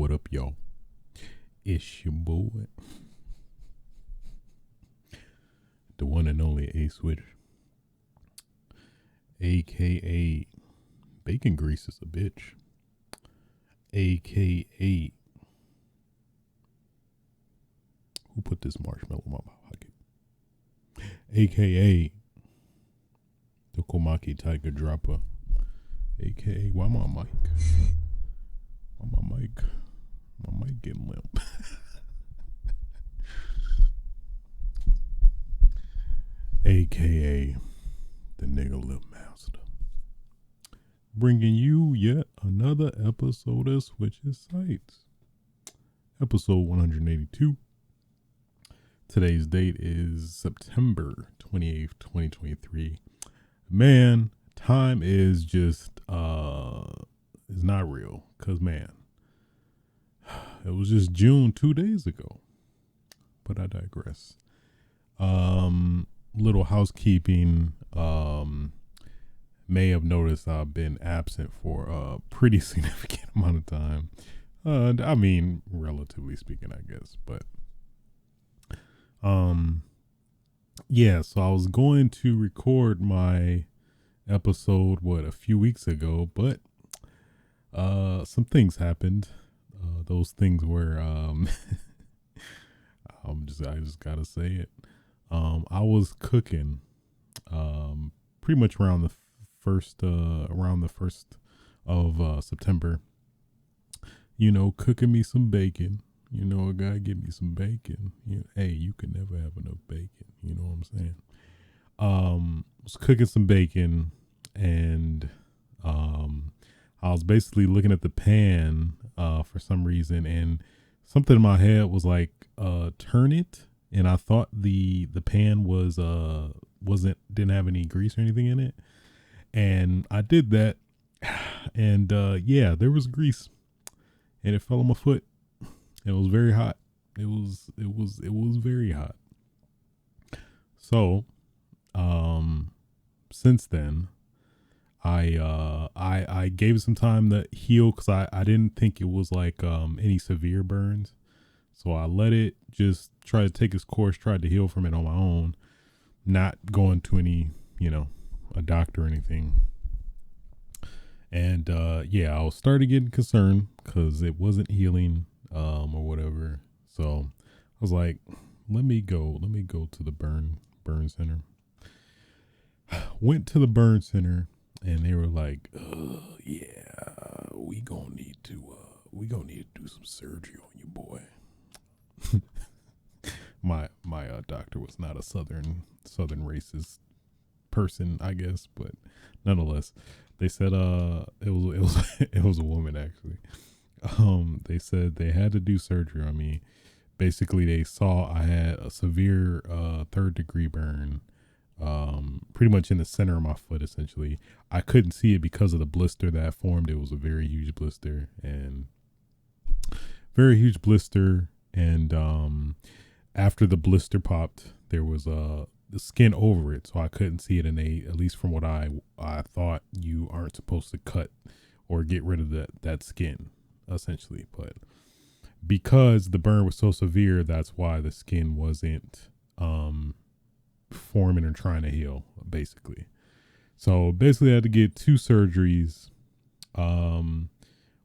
What up, y'all? It's your boy, the one and only A Switch, aka Bacon Grease is a bitch, aka who put this marshmallow in my pocket, aka the Komaki Tiger Dropper, aka why my mic getting limp. AKA the nigga lip master, bringing you yet another episode of Switch's Sights, episode 182. Today's date is September 28th, 2023. Man, time is just is not real, cause man, it was just June 2 days ago. But I digress. Little housekeeping. May have noticed I've been absent for a pretty significant amount of time. I mean, relatively speaking, I guess. But yeah, so I was going to record my episode a few weeks ago, but some things happened. Those things were I just gotta say it. I was cooking pretty much around the first of September. You know, cooking me some bacon. You know, I gotta get me some bacon. Hey, you can never have enough bacon. You know what I'm saying? Was cooking some bacon, and I was basically looking at the pan for some reason, and something in my head was like, turn it. And I thought the pan didn't have any grease or anything in it. And I did that. And yeah, there was grease. And it fell on my foot. It was very hot. It was very hot. So since then I gave it some time to heal, because I didn't think it was like any severe burns. So I let it just try to take its course, tried to heal from it on my own, not going to any, a doctor or anything. And yeah, I was starting getting concerned because it wasn't healing or whatever. So I was like, let me go to the burn center. Went to the burn center, and they were like, yeah, we gonna need to do some surgery on you, boy. my doctor was not a southern racist person, I guess, but nonetheless, they said it was a woman, actually. They said they had to do surgery on me. Basically, they saw I had a severe 3rd degree burn, pretty much in the center of my foot. Essentially, I couldn't see it because of the blister that formed. It was a very huge blister, and after the blister popped, there was the skin over it, so I couldn't see it. And at least from what I thought, you aren't supposed to cut or get rid of that skin, essentially. But because the burn was so severe, that's why the skin wasn't forming or trying to heal, basically. So basically, I had to get 2 surgeries.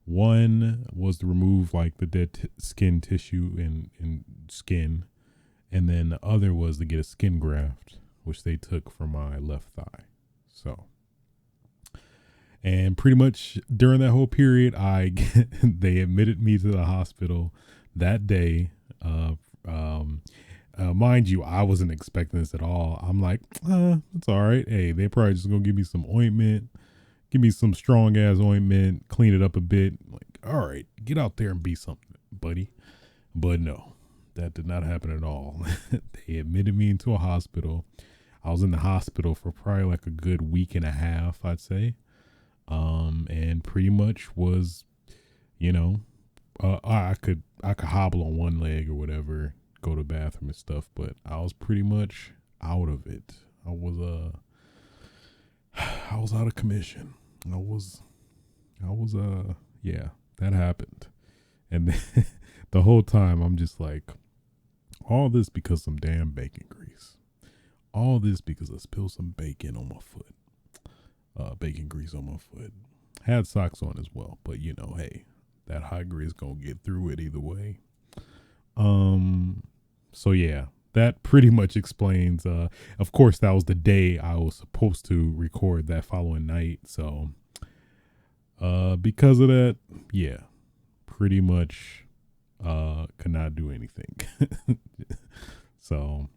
One was to remove like the dead skin tissue and skin. And then the other was to get a skin graft, which they took from my left thigh. So, and pretty much during that whole period, they admitted me to the hospital that day. Mind you, I wasn't expecting this at all. I'm like, it's all right. Hey, they probably just gonna give me some ointment. Give me some strong ass ointment, clean it up a bit. Like, all right, get out there and be something, buddy. But no, that did not happen at all. They admitted me into a hospital. I was in the hospital for probably like a good week and a half, I'd say. And pretty much was, I could hobble on one leg or whatever, go to the bathroom and stuff, but I was pretty much out of it. I was out of commission. Yeah, that happened. And then, the whole time I'm just like, all this because some damn bacon grease. All this because I spilled some bacon on my foot. Bacon grease on my foot. Had socks on as well, but hey, that hot grease gonna get through it either way. So yeah, that pretty much explains. Of course, that was the day I was supposed to record that following night. So, because of that, yeah, pretty much, could not do anything. So,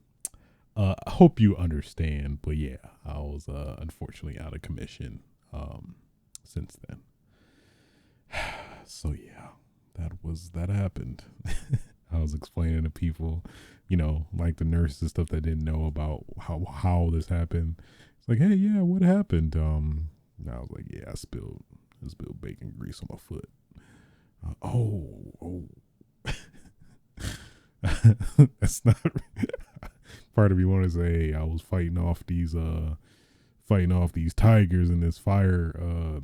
I hope you understand. But yeah, I was unfortunately out of commission. Since then. So yeah, that happened. I was explaining to people, like the nurses and stuff that didn't know about how this happened. It's like, hey, yeah, what happened? And I was like, yeah, I spilled bacon grease on my foot. Oh, that's not. Part of me wanted to say, hey, I was fighting off these tigers in this fire.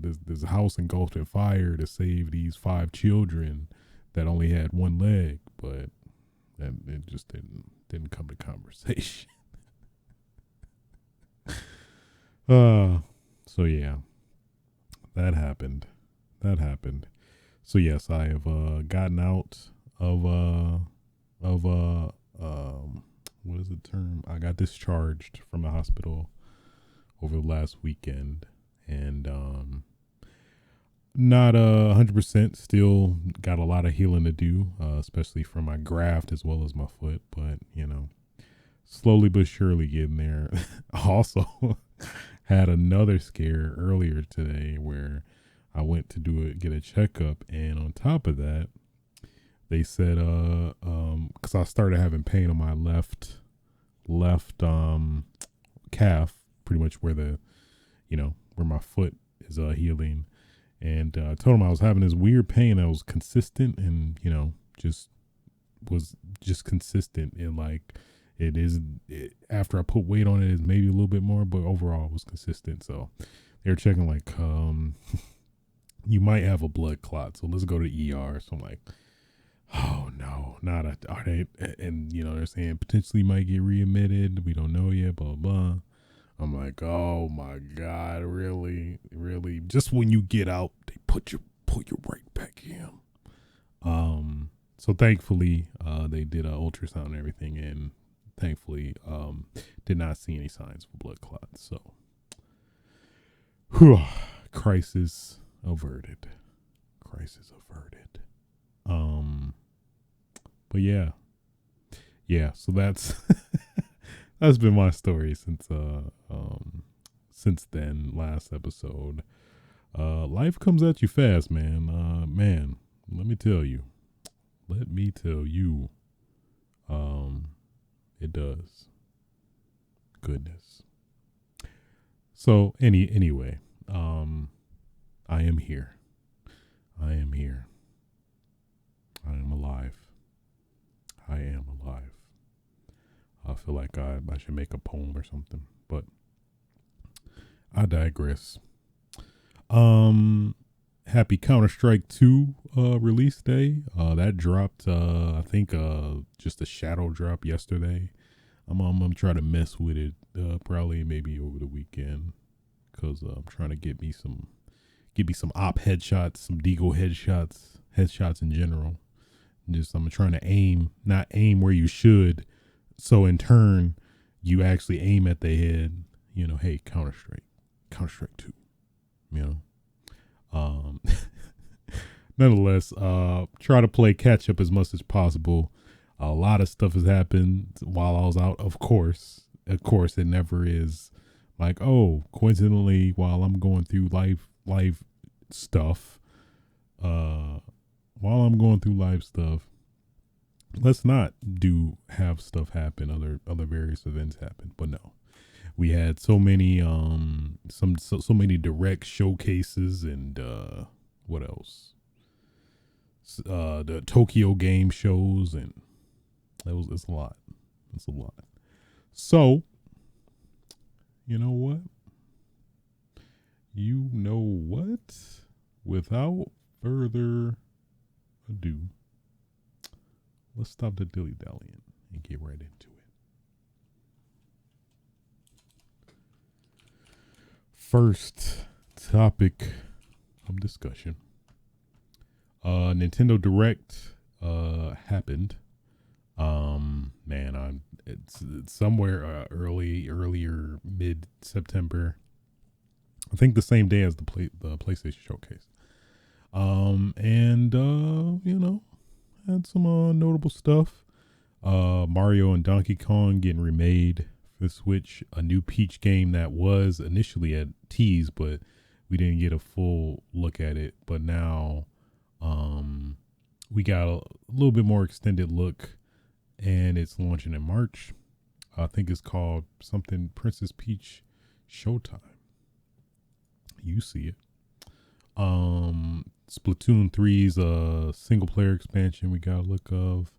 This house engulfed in fire to save these 5 children that only had one leg, but it just didn't come to conversation. So yeah, that happened. So yes, I have gotten out of what is the term? I got discharged from the hospital over the last weekend, and not 100%. Still got a lot of healing to do, especially for my graft as well as my foot. But slowly but surely getting there. Also, had another scare earlier today where I went to get a checkup, and on top of that, they said, because I started having pain on my left calf, pretty much where where my foot is healing, and I told them I was having this weird pain that was consistent, and just was just consistent, and like after I put weight on it, it's maybe a little bit more, but overall it was consistent. So they were checking like, you might have a blood clot, so let's go to ER. So I'm like, oh no, are they? And they're saying potentially might get readmitted. We don't know yet. Blah blah. I'm like, oh my god, really? Just when you get out, they put you right back in. So thankfully, they did an ultrasound and everything, and thankfully, did not see any signs of blood clots. So, crisis averted. But yeah. So that's that's been my story since then. Last episode. Life comes at you fast, man. Man, let me tell you. It does. Goodness. So anyway, I am here. I am alive. I feel like I should make a poem or something, but I digress. Happy Counter-Strike 2 release day. That dropped, I think, just a shadow drop yesterday. I'm gonna try to mess with it, probably maybe over the weekend, because I'm trying to get me some op headshots, some deagle headshots in general. I'm trying to not aim where you should, so in turn, you actually aim at the head. Hey, Counter-Strike 2. Nonetheless, try to play catch up as much as possible. A lot of stuff has happened while I was out. Of course, it never is like, oh, coincidentally, while I'm going through live stuff, let's not have stuff happen, other various events happen. But no, we had so many so many direct showcases, and what else? The Tokyo game shows, and it's a lot. So, you know what? Without further ado, let's stop the dilly dallying and get right into it. First topic of discussion. Nintendo Direct happened. It's somewhere earlier mid September. I think the same day as the PlayStation Showcase. Had some notable stuff. Mario and Donkey Kong getting remade for the Switch. A new Peach game that was initially at tease, but we didn't get a full look at it. But now, we got a little bit more extended look, and it's launching in March. I think it's called something Princess Peach Showtime. You see it. Splatoon 3's single player expansion we got a look of.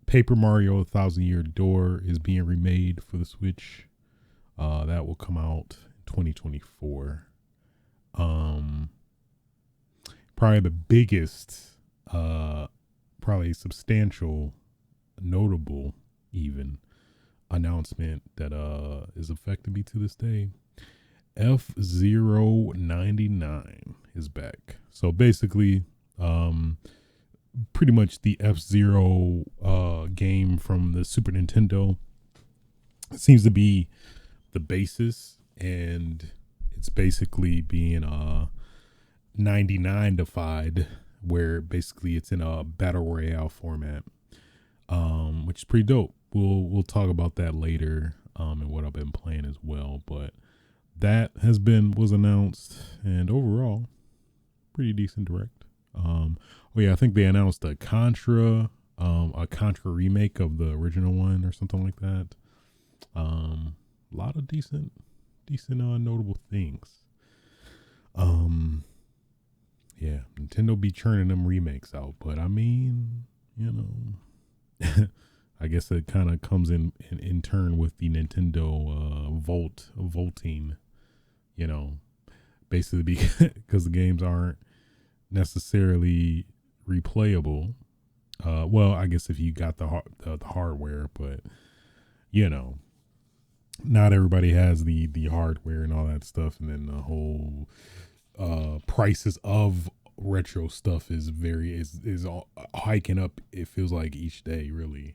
Paper Mario 1,000 Year Door is being remade for the Switch. That will come out in 2024. Probably the biggest, probably substantial, notable even announcement that is affecting me to this day. F-Zero 99 is back. So basically, pretty much the F-Zero game from the Super Nintendo. It seems to be the basis, and it's basically being 99-ified, where basically it's in a battle royale format, which is pretty dope. We'll talk about that later, and what I've been playing as well. But that was announced, and overall, pretty decent direct. I think they announced a Contra remake of the original one or something like that. A lot of decent notable things. Nintendo be churning them remakes out, but I mean, I guess it kind of comes in turn with the Nintendo vaulting, basically because the games aren't necessarily replayable. I guess if you got the hardware, but not everybody has the hardware and all that stuff, and then the whole prices of retro stuff is all hiking up. It feels like each day, really.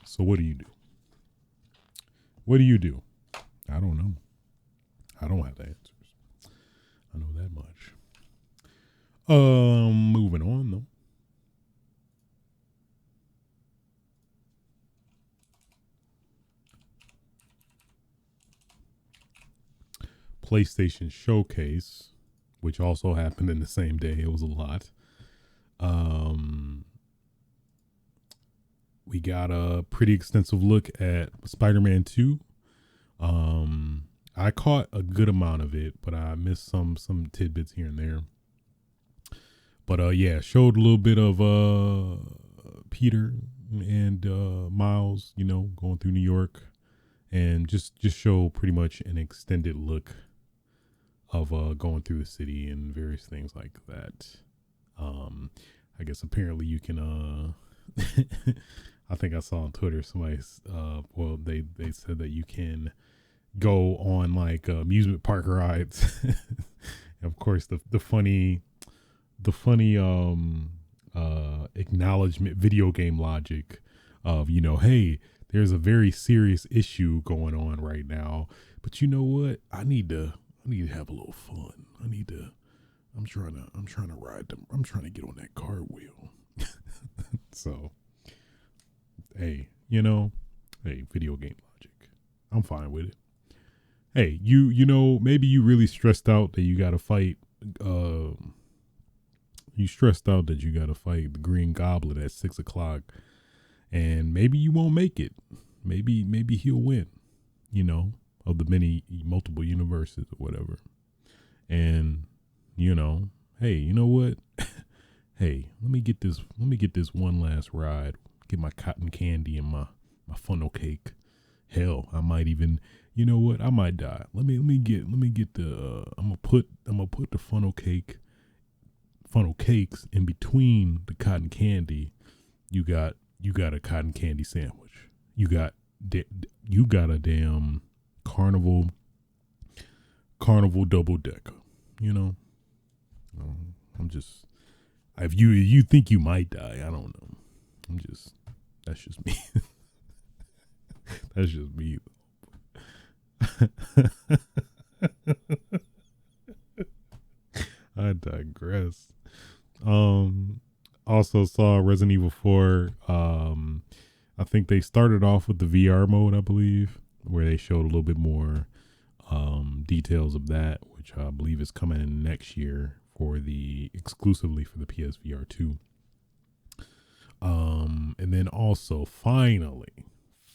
So what do you do? I don't know. I don't have the answers. I know that much. Moving on though. PlayStation Showcase, which also happened in the same day. It was a lot. We got a pretty extensive look at Spider-Man 2. I caught a good amount of it, but I missed some tidbits here and there. But showed a little bit of Peter and Miles, going through New York, and just show pretty much an extended look of going through the city and various things like that. I guess apparently you can I think I saw on Twitter somebody they said that you can go on like amusement park rides. Of course the funny acknowledgement video game logic of, hey, there's a very serious issue going on right now, but you know what? I need to have a little fun. I'm trying to ride them. I'm trying to get on that cartwheel. So, hey, video game logic. I'm fine with it. Hey, maybe you really stressed out that you got to fight, the Green Goblin at 6:00, and maybe you won't make it. Maybe he'll win, of the multiple universes or whatever. And, hey, you know what? Hey, let me get this one last ride. Get my cotton candy and my funnel cake. Hell, I might even, I might die. Let me get the I'm gonna put the funnel cake funnel cakes. In between the cotton candy, you got a cotton candy sandwich. You got a damn carnival double decker. You know, I'm just, if you think you might die, I don't know. That's just me. That's just me. I digress. Also saw Resident Evil 4. I think they started off with the VR mode, I believe, where they showed a little bit more details of that, which I believe is coming in next year exclusively for the PSVR 2. And then also finally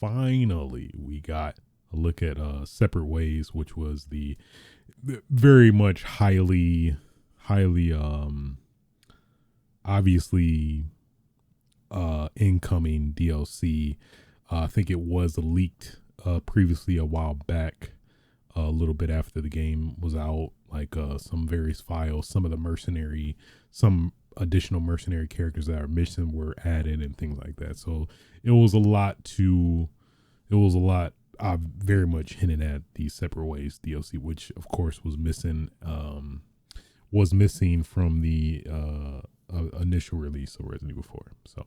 we got a look at Separate Ways, which was the very much highly obviously incoming DLC. I think it was leaked previously a while back, a little bit after the game was out, like some various files, some additional mercenary characters that are missing were added and things like that. So it was a lot. I very much hinted at the Separate Ways DLC, which of course was missing from the initial release of Resident Evil 4. So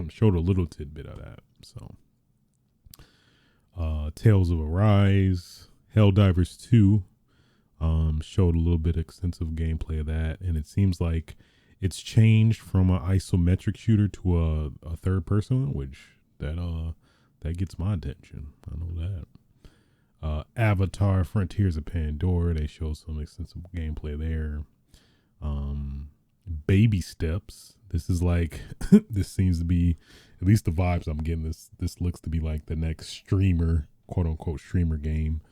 showed a little tidbit of that. So Tales of Arise, Helldivers 2 showed a little bit extensive gameplay of that, and it seems like it's changed from an isometric shooter to a third person, which that gets my attention. I know that. Avatar Frontiers of Pandora, they showed some extensive gameplay there. Baby Steps, this is like this seems to be, at least the vibes I'm getting, this looks to be like the next streamer, quote unquote streamer game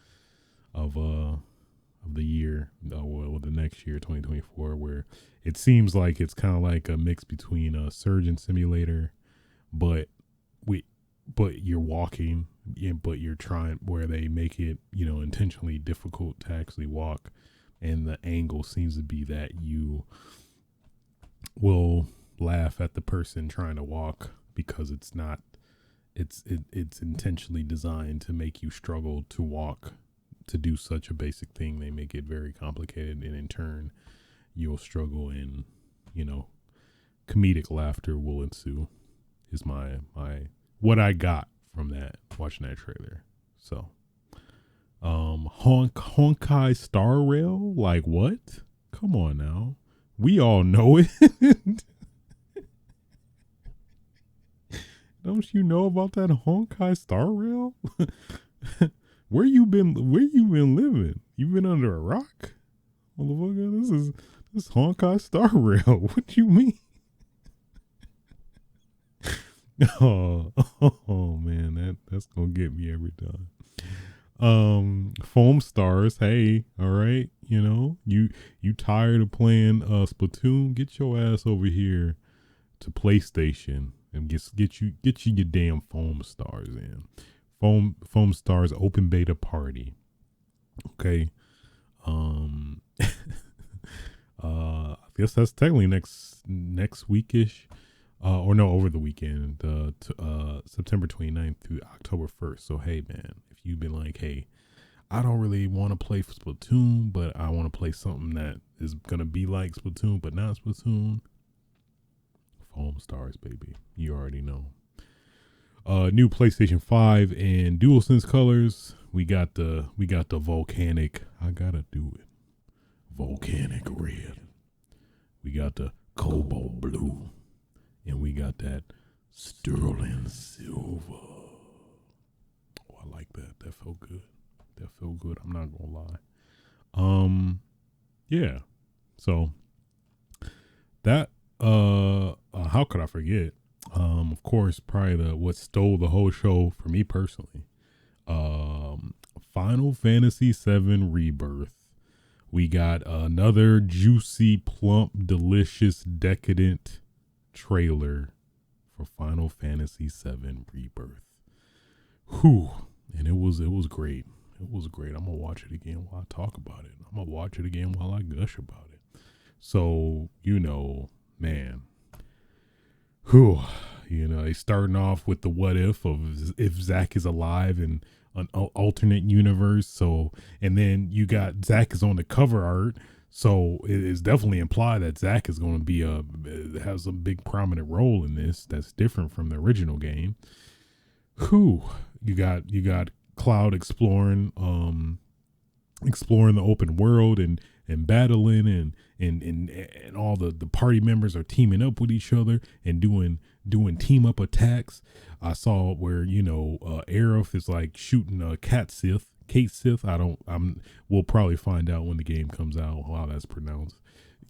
of the year, well, the next year, 2024, where it seems like it's kind of like a mix between a Surgeon Simulator, but you're walking, but you're trying, where they make it, intentionally difficult to actually walk, and the angle seems to be that you will laugh at the person trying to walk because it's intentionally designed to make you struggle to walk, to do such a basic thing. They make it very complicated, and in turn you'll struggle, and comedic laughter will ensue, is my what I got from that, watching that trailer. So Honkai Star Rail, like what? Come on now, we all know it. Don't you know about that Honkai Star Rail? Where you been living? You been under a rock? Motherfucker, this Honkai Star Rail. What you mean? Oh man, that's gonna get me every time. Foam Stars, hey, all right, you tired of playing Splatoon? Get your ass over here to PlayStation and get you your damn Foam Stars in. Foam Stars open beta party. Okay. I guess that's technically next weekish. Or no, over the weekend, September 29th through October 1st. So, hey, man, if you've been like, hey, I don't really want to play Splatoon, but I want to play something that is going to be like Splatoon, but not Splatoon, Foam Stars, baby. You already know. New PlayStation 5 and DualSense colors. We got the volcanic, I gotta do it, volcanic red. We got the cobalt blue. And we got that sterling silver. Oh, I like that. That felt good. I'm not gonna lie. Yeah. So that how could I forget? Of course, probably what stole the whole show for me personally. Final Fantasy VII Rebirth. We got another juicy, plump, delicious, decadent trailer for Final Fantasy VII Rebirth. Whew. And it was great. It was great. I'm gonna watch it again while I talk about it. I'm gonna watch it again while I gush about it. So, man, whew, they starting off with the what if of if Zach is alive in an alternate universe. So, and then you got Zach is on the cover art. So it is definitely implied that Zach is going to be has a big prominent role in this. That's different from the original game. Whew, you got Cloud exploring the open world and battling and all the party members are teaming up with each other and doing team up attacks. I saw where Aerith is like shooting Kate Sith. We'll probably find out when the game comes out how that's pronounced.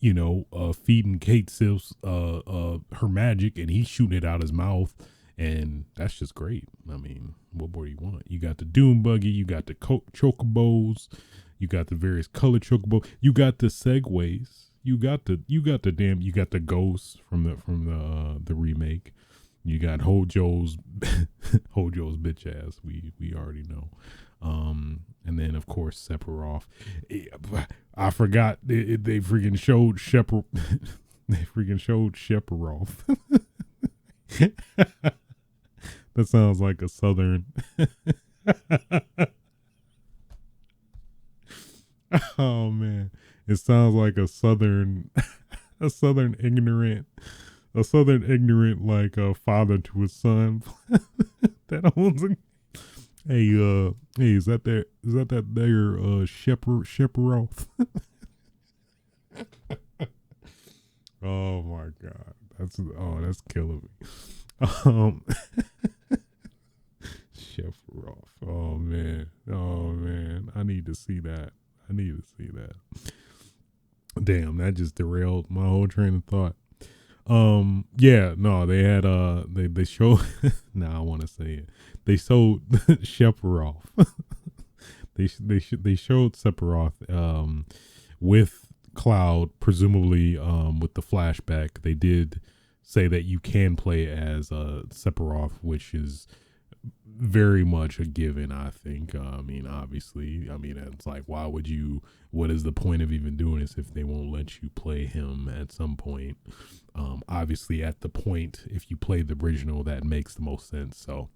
Feeding Kate Sith's her magic, and he's shooting it out his mouth. And that's just great. I mean, what more do you want? You got the Doom Buggy, you got the chocobos, you got the various color chocobo, you got the segways, you got the ghosts from the remake. You got Hojo's bitch ass. We already know. And then of course Sephiroth. I forgot they freaking showed they freaking showed Sephiroth. That sounds like a southern. Oh man, it sounds like a southern ignorant like a father to his son that owns a. Hey, is that there Sephiroth? Oh my god, that's killing me. Sephiroth. Oh man, I need to see that. Damn, that just derailed my whole train of thought. Yeah, no, they had they showed. Now I want to say it. They showed Sephiroth. they showed Sephiroth with Cloud, presumably with the flashback. They did say that you can play as Sephiroth, which is very much a given, I think. I mean, obviously, it's like, what is the point of even doing this if they won't let you play him at some point? Obviously, at the point, if you play the original, that makes the most sense. So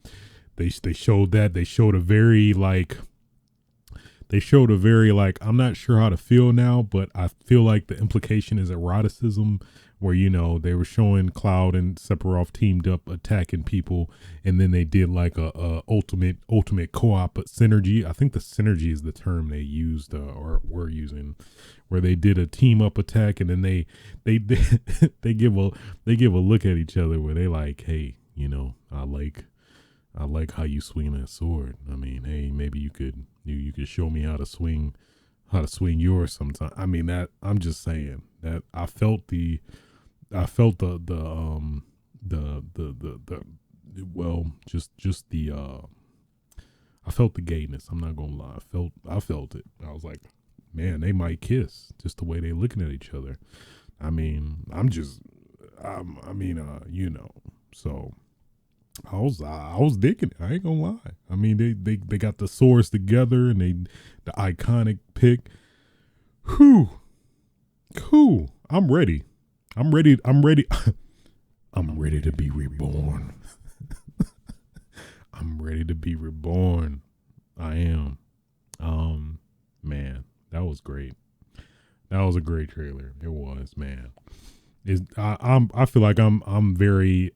they showed that. They showed a very I'm not sure how to feel now, but I feel like the implication is eroticism, where they were showing Cloud and Sephiroth teamed up attacking people, and then they did like a ultimate co-op synergy. I think the synergy is the term they used or were using, where they did a team up attack, and then they they give a look at each other where they like, hey, I like how you swing that sword. I mean, hey, maybe you could show me how to swing yours sometime. I mean, that I'm just saying that I felt the I felt the gayness. I'm not gonna lie. I felt it. I was like, man, they might kiss just the way they looking at each other. I mean, so I was digging it. I ain't gonna lie. I mean, they got the swords together and the iconic pick. Whew. I'm ready. I'm ready. I'm ready to be reborn. I'm ready to be reborn. I am. Man, that was great. That was a great trailer. It was, man. I feel like I'm very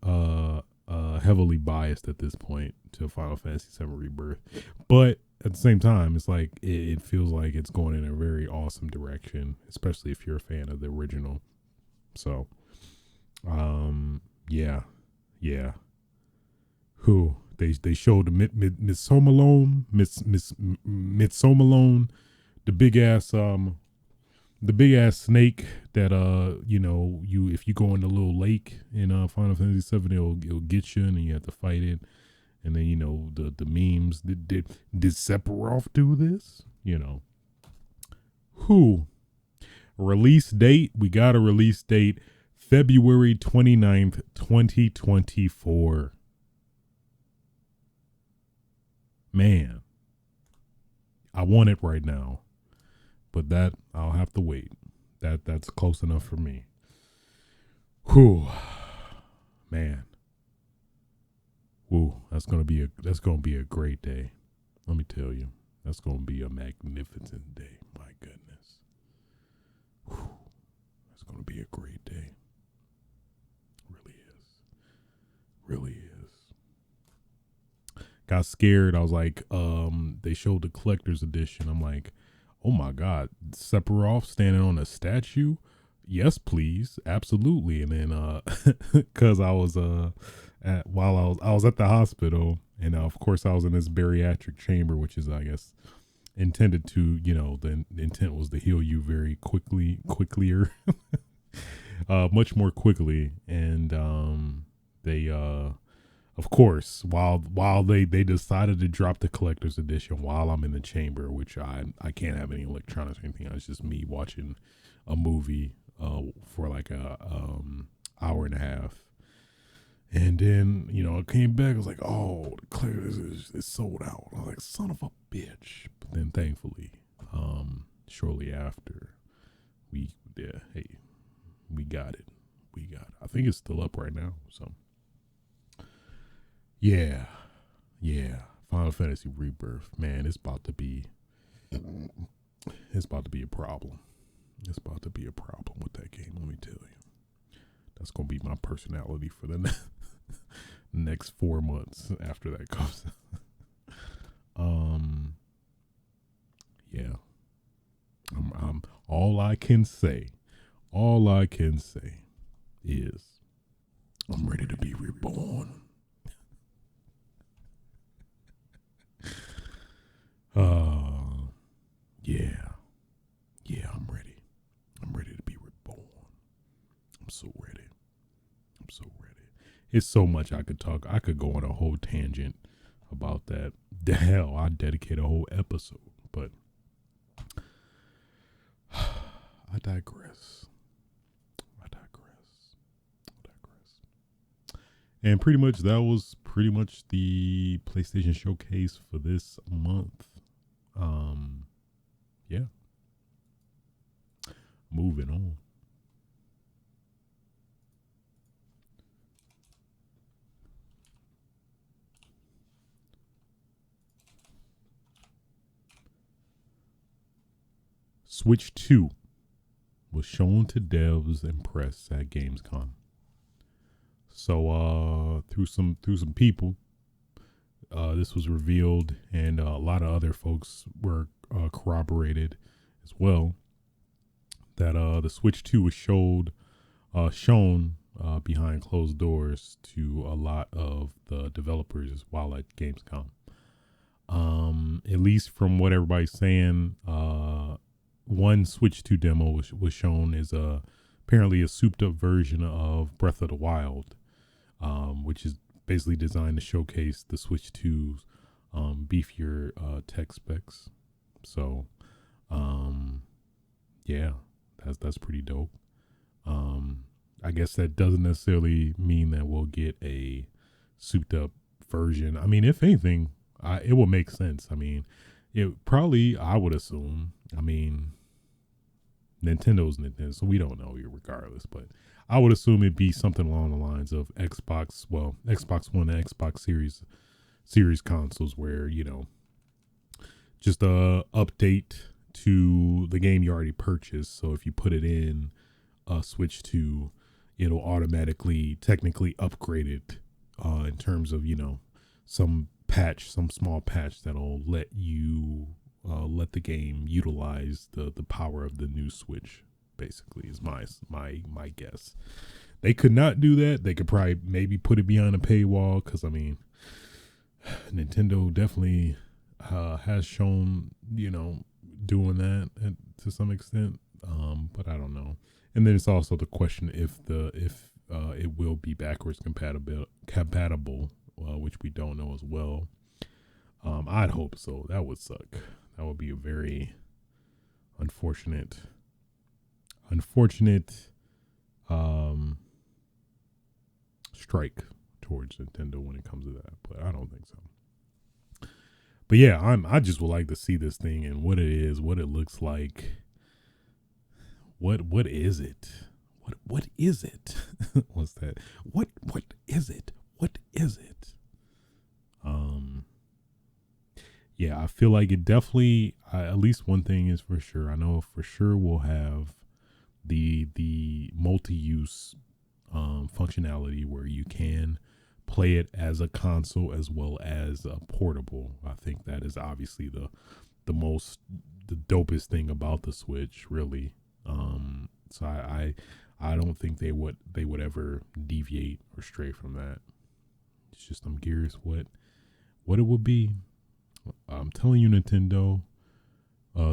heavily biased at this point to Final Fantasy VII Rebirth, but at the same time, it's like it feels like it's going in a very awesome direction, especially if you're a fan of the original. So, yeah. Who they showed Miss Home Alone, Miss Home Alone, the big ass snake that you if you go in the little lake in Final Fantasy VII, it'll get you and then you have to fight it. And then the memes, did Sephiroth do this? Who? Release date, we got a release date, February 29th, 2024. Man, I want it right now, but that I'll have to wait. That's close enough for me. Whew, man. Whew, that's gonna be a great day. Let me tell you, that's gonna be a magnificent day. My goodness. Whew, that's gonna be a great day. Really is. Really is. Got scared. I was like, they showed the collector's edition. I'm like, oh my God, Sephiroth standing on a statue? Yes, please. Absolutely. And then cause I was while I was at the hospital, and of course I was in this bariatric chamber, which is, I guess, intended to, the intent was to heal you very quicklier, much more quickly. And they of course, while they decided to drop the collector's edition while I'm in the chamber, which I can't have any electronics or anything. It's just me watching a movie for like a hour and a half. And then, I came back, I was like, oh, the collector's is sold out. I was like, son of a bitch. But then thankfully, shortly after, we got it. I think it's still up right now, so. Yeah. Final Fantasy Rebirth, man, it's about to be a problem. It's about to be a problem with that game, let me tell you. That's going to be my personality for the next 4 months after that comes out. Yeah. I'm all I can say is I'm ready to be reborn. Yeah, I'm ready. I'm ready to be reborn. I'm so ready. It's so much I could talk. I could go on a whole tangent about that. The hell, I'd dedicate a whole episode, but I digress. And pretty much that was pretty much the PlayStation Showcase for this month. Yeah. Moving on. Switch 2 was shown to devs and press at Gamescom. So through some people, this was revealed, and a lot of other folks were corroborated as well, that the Switch 2 was shown behind closed doors to a lot of the developers while at Gamescom. At least from what everybody's saying, one Switch 2 demo was shown as apparently a souped up version of Breath of the Wild, which is basically designed to showcase the Switch 2's beefier tech specs. So, yeah, that's pretty dope. I guess that doesn't necessarily mean that we'll get a souped up version. I mean, if anything, it will make sense. I mean, it probably, I would assume, I mean, Nintendo's Nintendo, so we don't know regardless, but I would assume it'd be something along the lines of Xbox One and Xbox Series consoles, where, just a update to the game you already purchased. So if you put it in Switch 2, it'll automatically technically upgrade it in terms of, some small patch that'll let you let the game utilize the power of the new Switch, basically, is my guess. They could not do that. They could probably maybe put it behind a paywall, because, I mean, Nintendo definitely has shown, doing that to some extent, but I don't know. And then it's also the question if it will be backwards compatible, which we don't know as well. I'd hope so. That would suck. That would be a very unfortunate strike towards Nintendo when it comes to that, but I don't think so. But yeah, I just would like to see this thing and what it is, what it looks like, What is it? What is it? What's that? What is it? What is it? Um yeah, I feel like it definitely at least one thing is for sure. I know for sure we'll have the multi-use functionality where you can play it as a console as well as a portable. I think that is obviously the dopest thing about the Switch, really. So I don't think they would ever deviate or stray from that. It's just I'm curious what it would be. I'm telling you, Nintendo,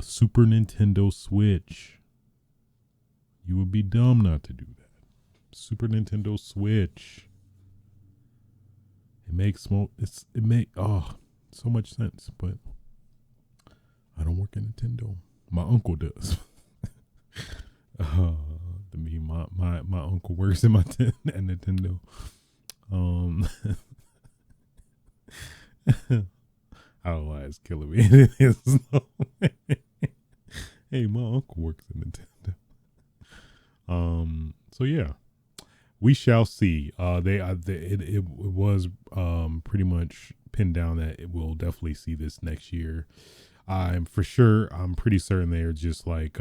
Super Nintendo Switch. You would be dumb not to do that. Super Nintendo Switch. It makes so much sense, but I don't work at Nintendo. My uncle does. To me, my uncle works at at Nintendo. I don't know why it's killing me. It is. Hey, my uncle works at Nintendo. So yeah, we shall see. It was pretty much pinned down that it will definitely see this next year. I'm pretty certain they're just like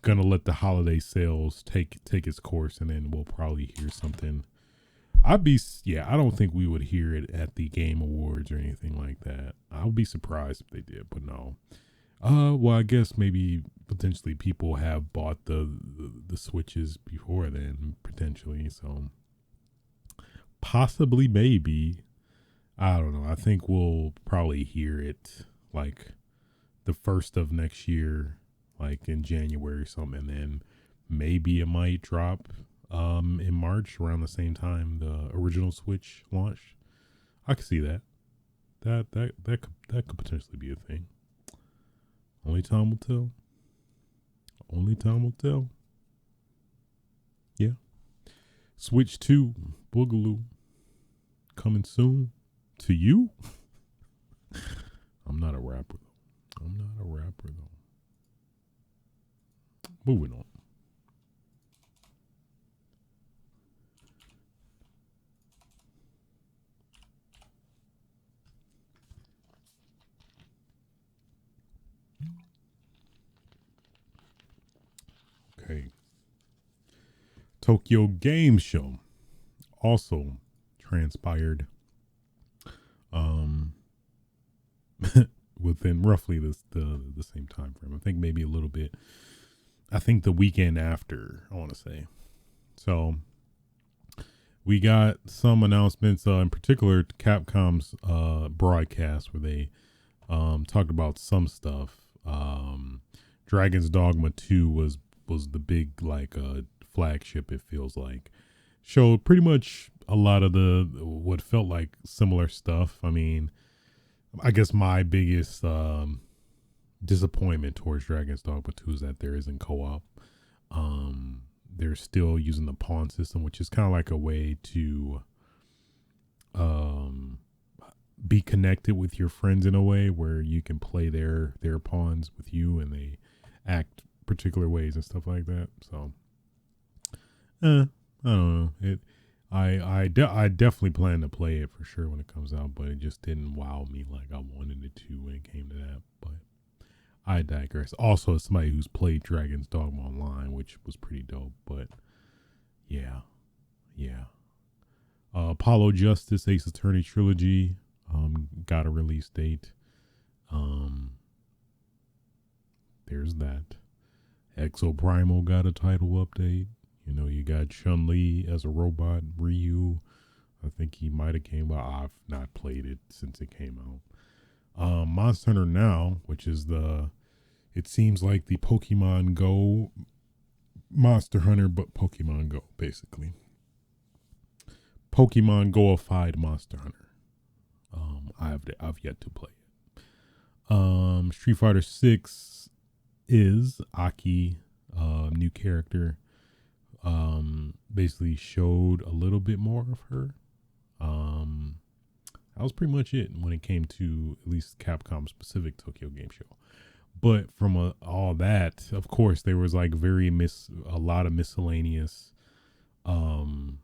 gonna let the holiday sales take its course, and then we'll probably hear something. I don't think we would hear it at the Game Awards or anything like that. I would be surprised if they did, but no. Well, I guess maybe potentially people have bought the Switches before then, potentially. So possibly, maybe. I don't know. I think we'll probably hear it like the first of next year, like in January or something, and then maybe it might drop in March around the same time the original Switch launched. I could see that. That could potentially be a thing. Only time will tell. Only time will tell. Yeah. Switch 2 Boogaloo coming soon to you. I'm not a rapper though. Moving on. Okay. Tokyo Game Show also transpired within roughly the same time frame. I think maybe a little bit. I think the weekend after, I want to say. So we got some announcements, in particular Capcom's broadcast where they talked about some stuff. Dragon's Dogma 2 was the big like flagship, it feels like. Showed pretty much a lot of the what felt like similar stuff. I mean, I guess my biggest disappointment towards Dragon's Dogma 2 is that there isn't co-op. They're still using the pawn system, which is kind of like a way to be connected with your friends in a way where you can play their pawns with you and they act particular ways and stuff like that. So, I don't know. I definitely plan to play it for sure when it comes out, but it just didn't wow me like I wanted it to when it came to that. But I digress. Also, as somebody who's played Dragon's Dogma Online, which was pretty dope, but yeah. Apollo Justice Ace Attorney Trilogy got a release date. There's that. Exo Primal got a title update. You know, you got Chun-Li as a robot. Ryu, I think he might have came out. I've not played it since it came out. Monster Hunter Now, which is it seems like the Pokemon Go Monster Hunter, but Pokemon Go, basically. Pokemon Go-ified Monster Hunter. I've yet to play it. Street Fighter 6 is Aki, new character. Basically showed a little bit more of her. That was pretty much it when it came to at least Capcom specific Tokyo Game Show. But from all that, of course, there was like a lot of um,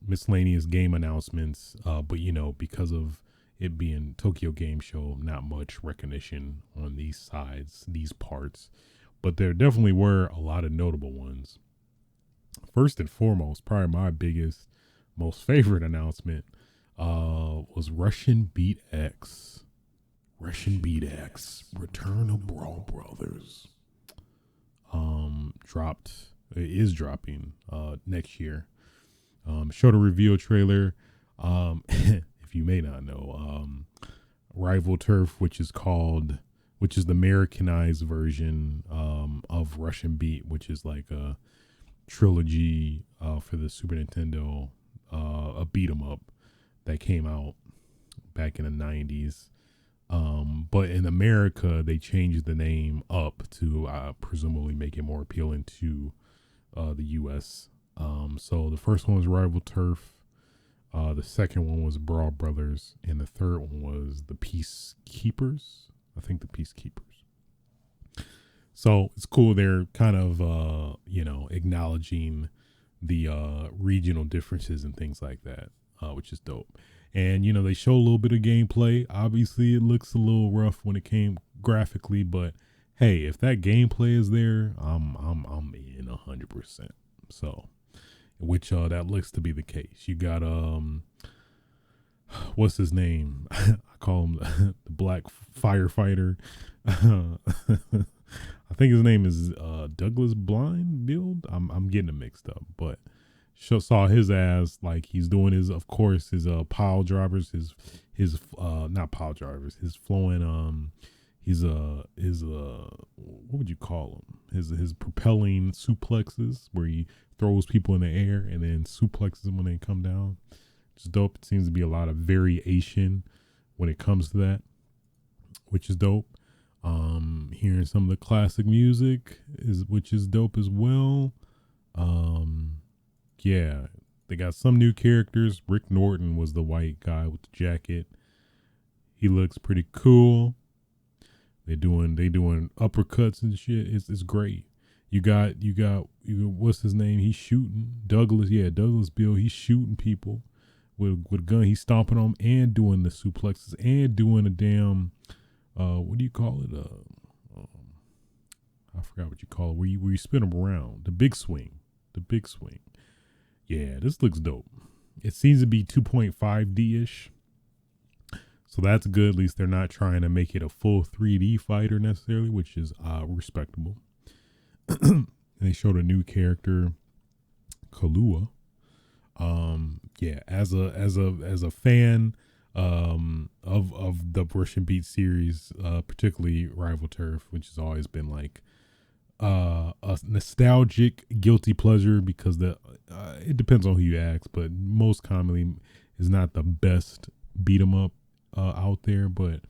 miscellaneous game announcements. But because of it being Tokyo Game Show, not much recognition on these sides, these parts. But there definitely were a lot of notable ones. First and foremost, probably my biggest, most favorite announcement was Russian Beat X. Russian Beat X, Return of Brawl Brothers. Dropped, it is dropping next year. Showed a reveal trailer. If you may not know, Rival Turf, which is the Americanized version of Russian Beat, which is like a trilogy for the Super Nintendo, a beat 'em up that came out back in the 90s. But in America, they changed the name up to presumably make it more appealing to the U.S. So the first one was Rival Turf. The second one was Brawl Brothers. And the third one was the Peacekeepers. I think the Peacekeepers. So it's cool. They're kind of, acknowledging the regional differences and things like that, which is dope. And, they show a little bit of gameplay. Obviously, it looks a little rough when it came graphically, but hey, if that gameplay is there, I'm in 100%. So, which that looks to be the case. You got what's his name? I call him the Black Firefighter. I think his name is Douglas Blind Build. I'm getting it mixed up, but saw his ass, like he's doing his pile drivers, his not pile drivers, his flowing his what would you call them? His propelling suplexes, where he throws people in the air and then suplexes them when they come down. It's dope. It seems to be a lot of variation when it comes to that, which is dope. Hearing some of the classic music which is dope as well. Yeah, they got some new characters. Rick Norton was the white guy with the jacket. He looks pretty cool. They doing uppercuts and shit. It's great. You got what's his name? He's shooting Douglas Bill. He's shooting people with a gun. He's stomping them and doing the suplexes and doing a damn what do you call it? I forgot what you call it. Where you spin them around. The big swing. Yeah, this looks dope. It seems to be 2.5D ish. So that's good. At least they're not trying to make it a full 3D fighter necessarily, which is respectable. And they showed a new character, Kalua. Yeah, as a fan of the Russian Beat series, particularly Rival Turf, which has always been like a nostalgic guilty pleasure, because it depends on who you ask, but most commonly is not the best beat 'em up out there, but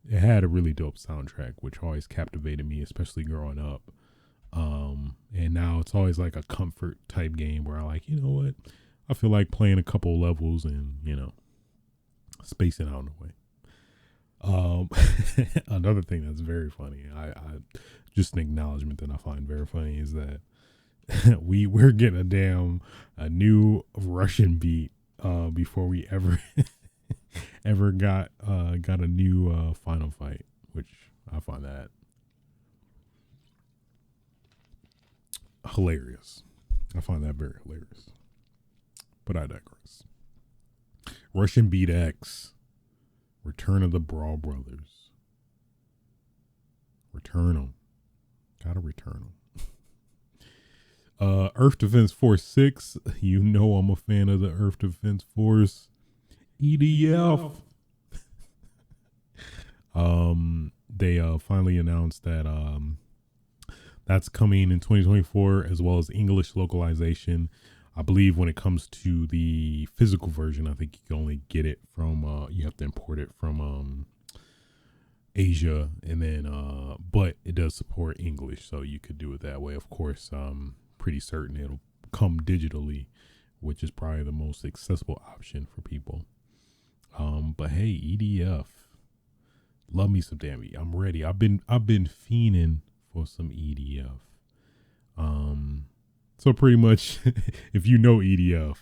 it had a really dope soundtrack, which always captivated me, especially growing up. And now it's always like a comfort type game where I like, you know what, I feel like playing a couple levels and spacing out in a way. Another thing that's very funny, I just an acknowledgement that I find very funny, is that we're getting a new Russian beat before we ever got a new Final Fight, which I find that hilarious. I find that very hilarious. But I digress. Russian Beat X, Return of the Brawl Brothers. Return them. Gotta return them. Earth Defense Force 6. You know I'm a fan of the Earth Defense Force. EDF. They finally announced that that's coming in 2024, as well as English localization. I believe when it comes to the physical version, I think you can only get it from you have to import it from Asia, and then but it does support English, so you could do it that way. Of course, pretty certain it'll come digitally, which is probably the most accessible option for people. But hey, EDF, Love me some damn. I'm ready. I've been fiending for some EDF. So pretty much, if you know EDF,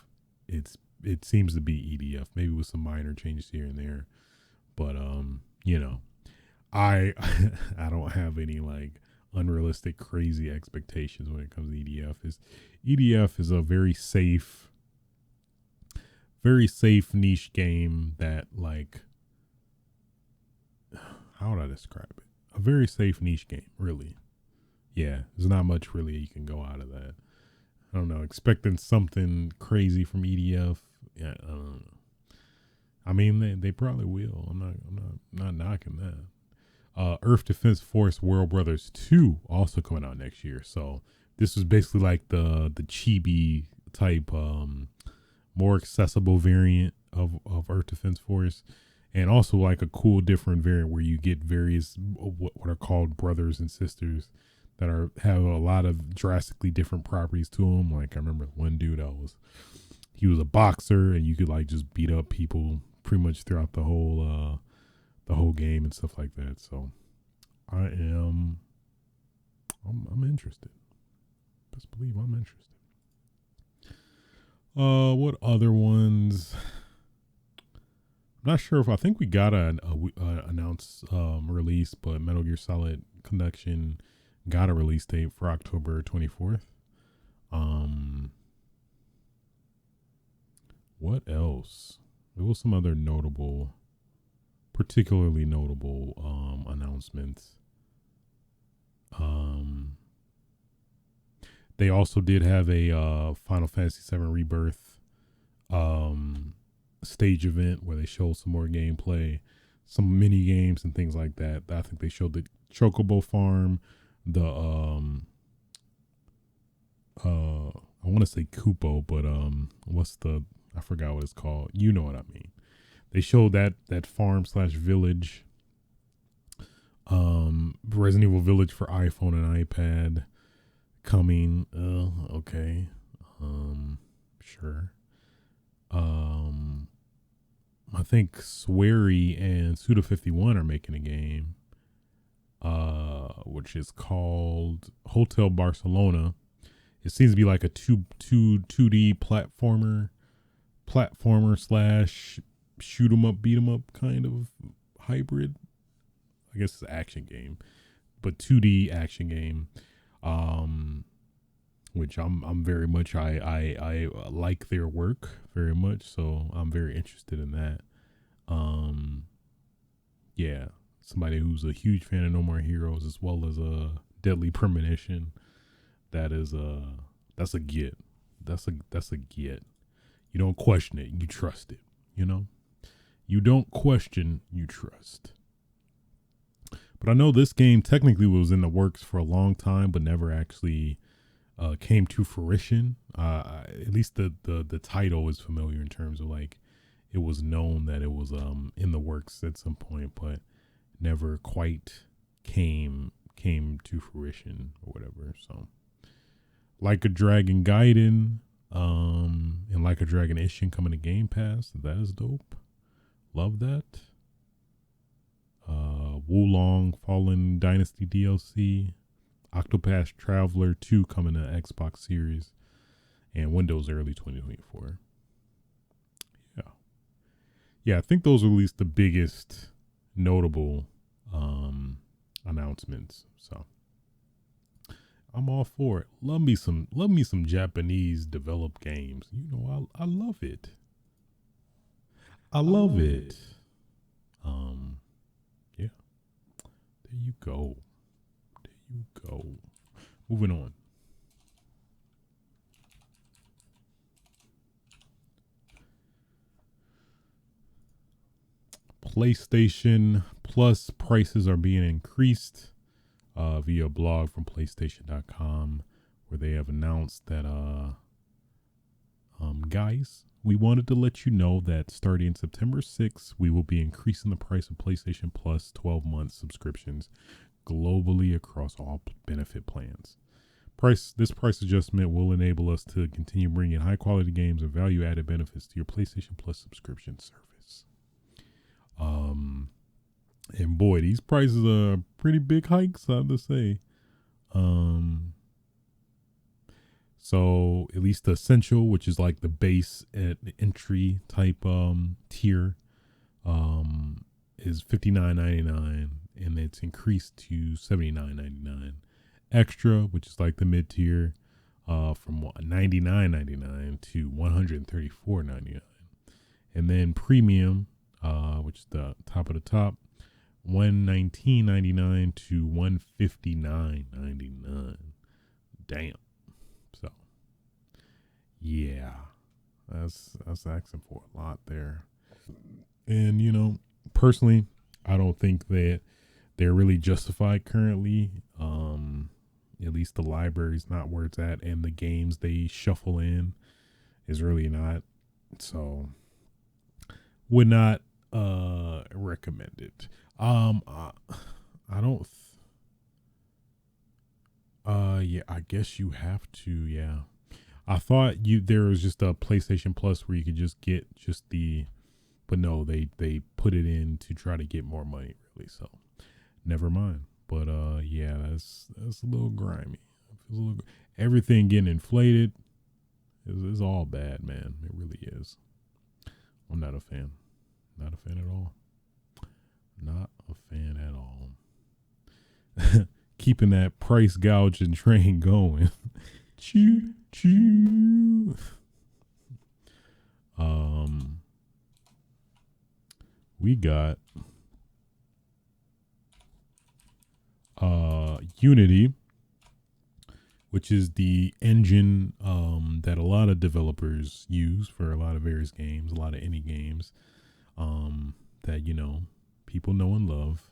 it seems to be EDF, maybe with some minor changes here and there. But you know, I I don't have any like unrealistic crazy expectations when it comes to EDF. Is EDF is a very safe niche game that like how would I describe it? A very safe niche game, really. Yeah, there's not much really you can go out of that. I don't know, expecting something crazy from EDF. Yeah, I don't know. I mean, they probably will. I'm not knocking that. Earth Defense Force World Brothers 2 also coming out next year. So this was basically like the chibi type, more accessible variant of Earth Defense Force, and also like a cool different variant where you get various what are called brothers and sisters that have a lot of drastically different properties to them. Like I remember one dude he was a boxer and you could like just beat up people pretty much throughout the whole game and stuff like that. So I'm interested. Best believe I'm interested. What other ones? I'm not sure if I think we got an announced release, but Metal Gear Solid Collection got a release date for October 24th. What else? There was some other particularly notable announcements. They also did have a Final Fantasy VII Rebirth stage event where they showed some more gameplay, some mini games and things like that. I think they showed the Chocobo Farm, the I want to say Koopo, but I forgot what it's called. You know what I mean. They showed that farm/village, Resident Evil Village for iPhone and iPad coming. Okay, sure. I think Swery and Suda51 are making a game, which is called Hotel Barcelona. It seems to be like a 2D platformer slash shoot 'em up, beat 'em up kind of hybrid. I guess it's an action game, but 2D action game. Which I'm very much I like their work very much, so I'm very interested in that. Yeah, somebody who's a huge fan of No More Heroes as well as a Deadly Premonition. That's a get. That's a get. You don't question it, you trust it. You know, you don't question, you trust. But I know this game technically was in the works for a long time, but never actually came to fruition. At least the title is familiar in terms of like it was known that it was in the works at some point, but never quite came to fruition or whatever. So, Like a Dragon Gaiden, and Like a Dragon Ishin coming to Game Pass. That is dope. Love that. Wulong Fallen Dynasty DLC, Octopath Traveler 2 coming to Xbox Series, and Windows early 2024. Yeah, I think those are at least the biggest notable announcements. So I'm all for it. Love me some Japanese developed games. You know, I love it. I love it. Yeah. There you go. Moving on. PlayStation Plus prices are being increased via a blog from PlayStation.com, where they have announced that, guys, we wanted to let you know that starting September 6th, we will be increasing the price of PlayStation Plus 12-month subscriptions globally across all benefit plans. This price adjustment will enable us to continue bringing high-quality games and value-added benefits to your PlayStation Plus subscription service. And boy, these prices are pretty big hikes, I have to say. Um, so at least the essential, which is like the base at the entry type tier, um, is $59.99, and it's increased to $79.99. Extra, which is like the mid tier, from $99.99 to $134.99, and then premium, which is the top of the top, $119.99 to $159.99. Damn. So yeah, that's asking for a lot there. And personally, I don't think that they're really justified currently. At least the library's not where it's at, and the games they shuffle in is really not. So would not recommend it. I don't. Yeah, I guess you have to. Yeah, I thought there was just a PlayStation Plus where you could just get just the, but no, they put it in to try to get more money, really. So never mind. But yeah, that's a little grimy. Everything getting inflated is all bad, man. It really is. I'm not a fan. Not a fan at all. Not a fan at all. Keeping that price gouging train going. Choo choo. We got Unity, which is the engine that a lot of developers use for a lot of various games, a lot of indie games that people know and love.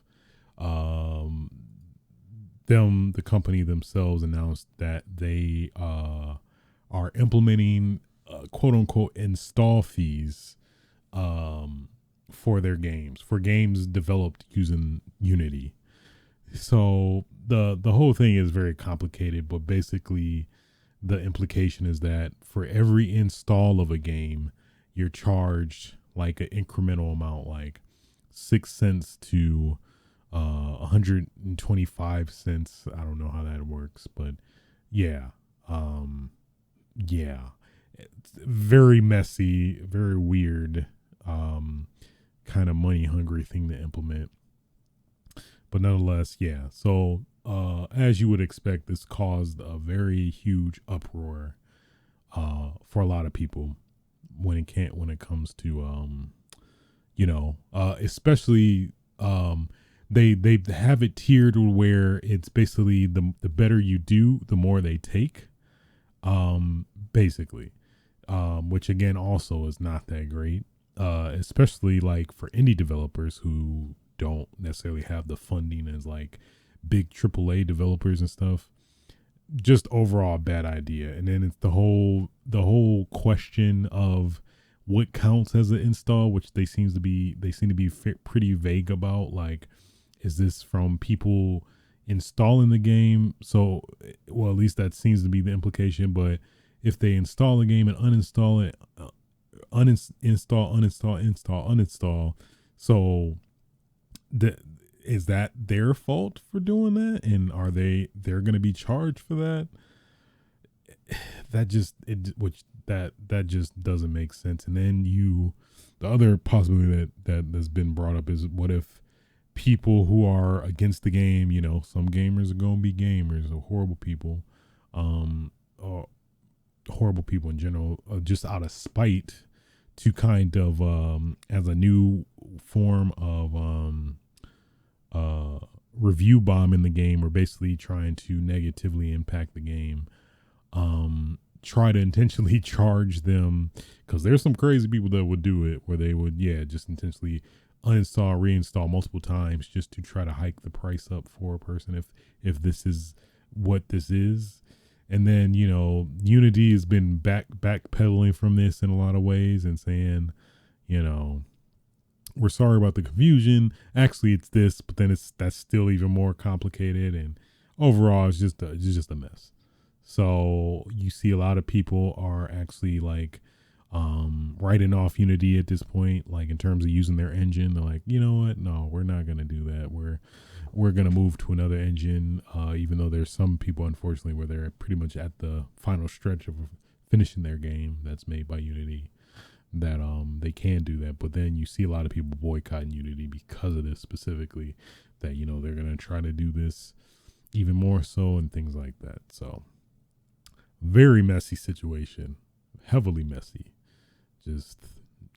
The company themselves announced that they are implementing quote unquote install fees for their games, for games developed using Unity. So the whole thing is very complicated, but basically the implication is that for every install of a game, you're charged like an incremental amount, like 6 cents to 125 cents. I don't know how that works, but yeah. Yeah. It's very messy, very weird, kind of money hungry thing to implement. But nonetheless, yeah. So as you would expect, this caused a very huge uproar for a lot of people when it comes to especially they have it tiered where it's basically the better you do, the more they take, basically, which again also is not that great, especially like for indie developers who don't necessarily have the funding as like big AAA developers and stuff. Just overall bad idea. And then it's the whole question of what counts as an install, which they seem to be pretty vague about. Like, is this from people installing the game? So, well, at least that seems to be the implication. But if they install a game and uninstall it, uninstall. So, is that their fault for doing that? And they're going to be charged for that? That just doesn't make sense. And then the other possibility that has been brought up is, what if people who are against the game, some gamers are going to be gamers or horrible people, or horrible people in general, just out of spite to kind of as a new form of review bomb in the game, or basically trying to negatively impact the game, try to intentionally charge them, because there's some crazy people that would do it, where they would just intentionally uninstall, reinstall multiple times just to try to hike the price up for a person if this is what this is. And then Unity has been backpedaling from this in a lot of ways and saying, we're sorry about the confusion. Actually, it's this, but then that's still even more complicated, and overall, it's just a mess. So you see, a lot of people are actually like writing off Unity at this point, like in terms of using their engine. They're like, you know what? No, we're not gonna do that. We're gonna move to another engine. Even though there's some people, unfortunately, where they're pretty much at the final stretch of finishing their game that's made by Unity, that they can do that. But then you see a lot of people boycotting Unity because of this specifically. That they're gonna try to do this even more so and things like that. So very messy situation, heavily messy. Just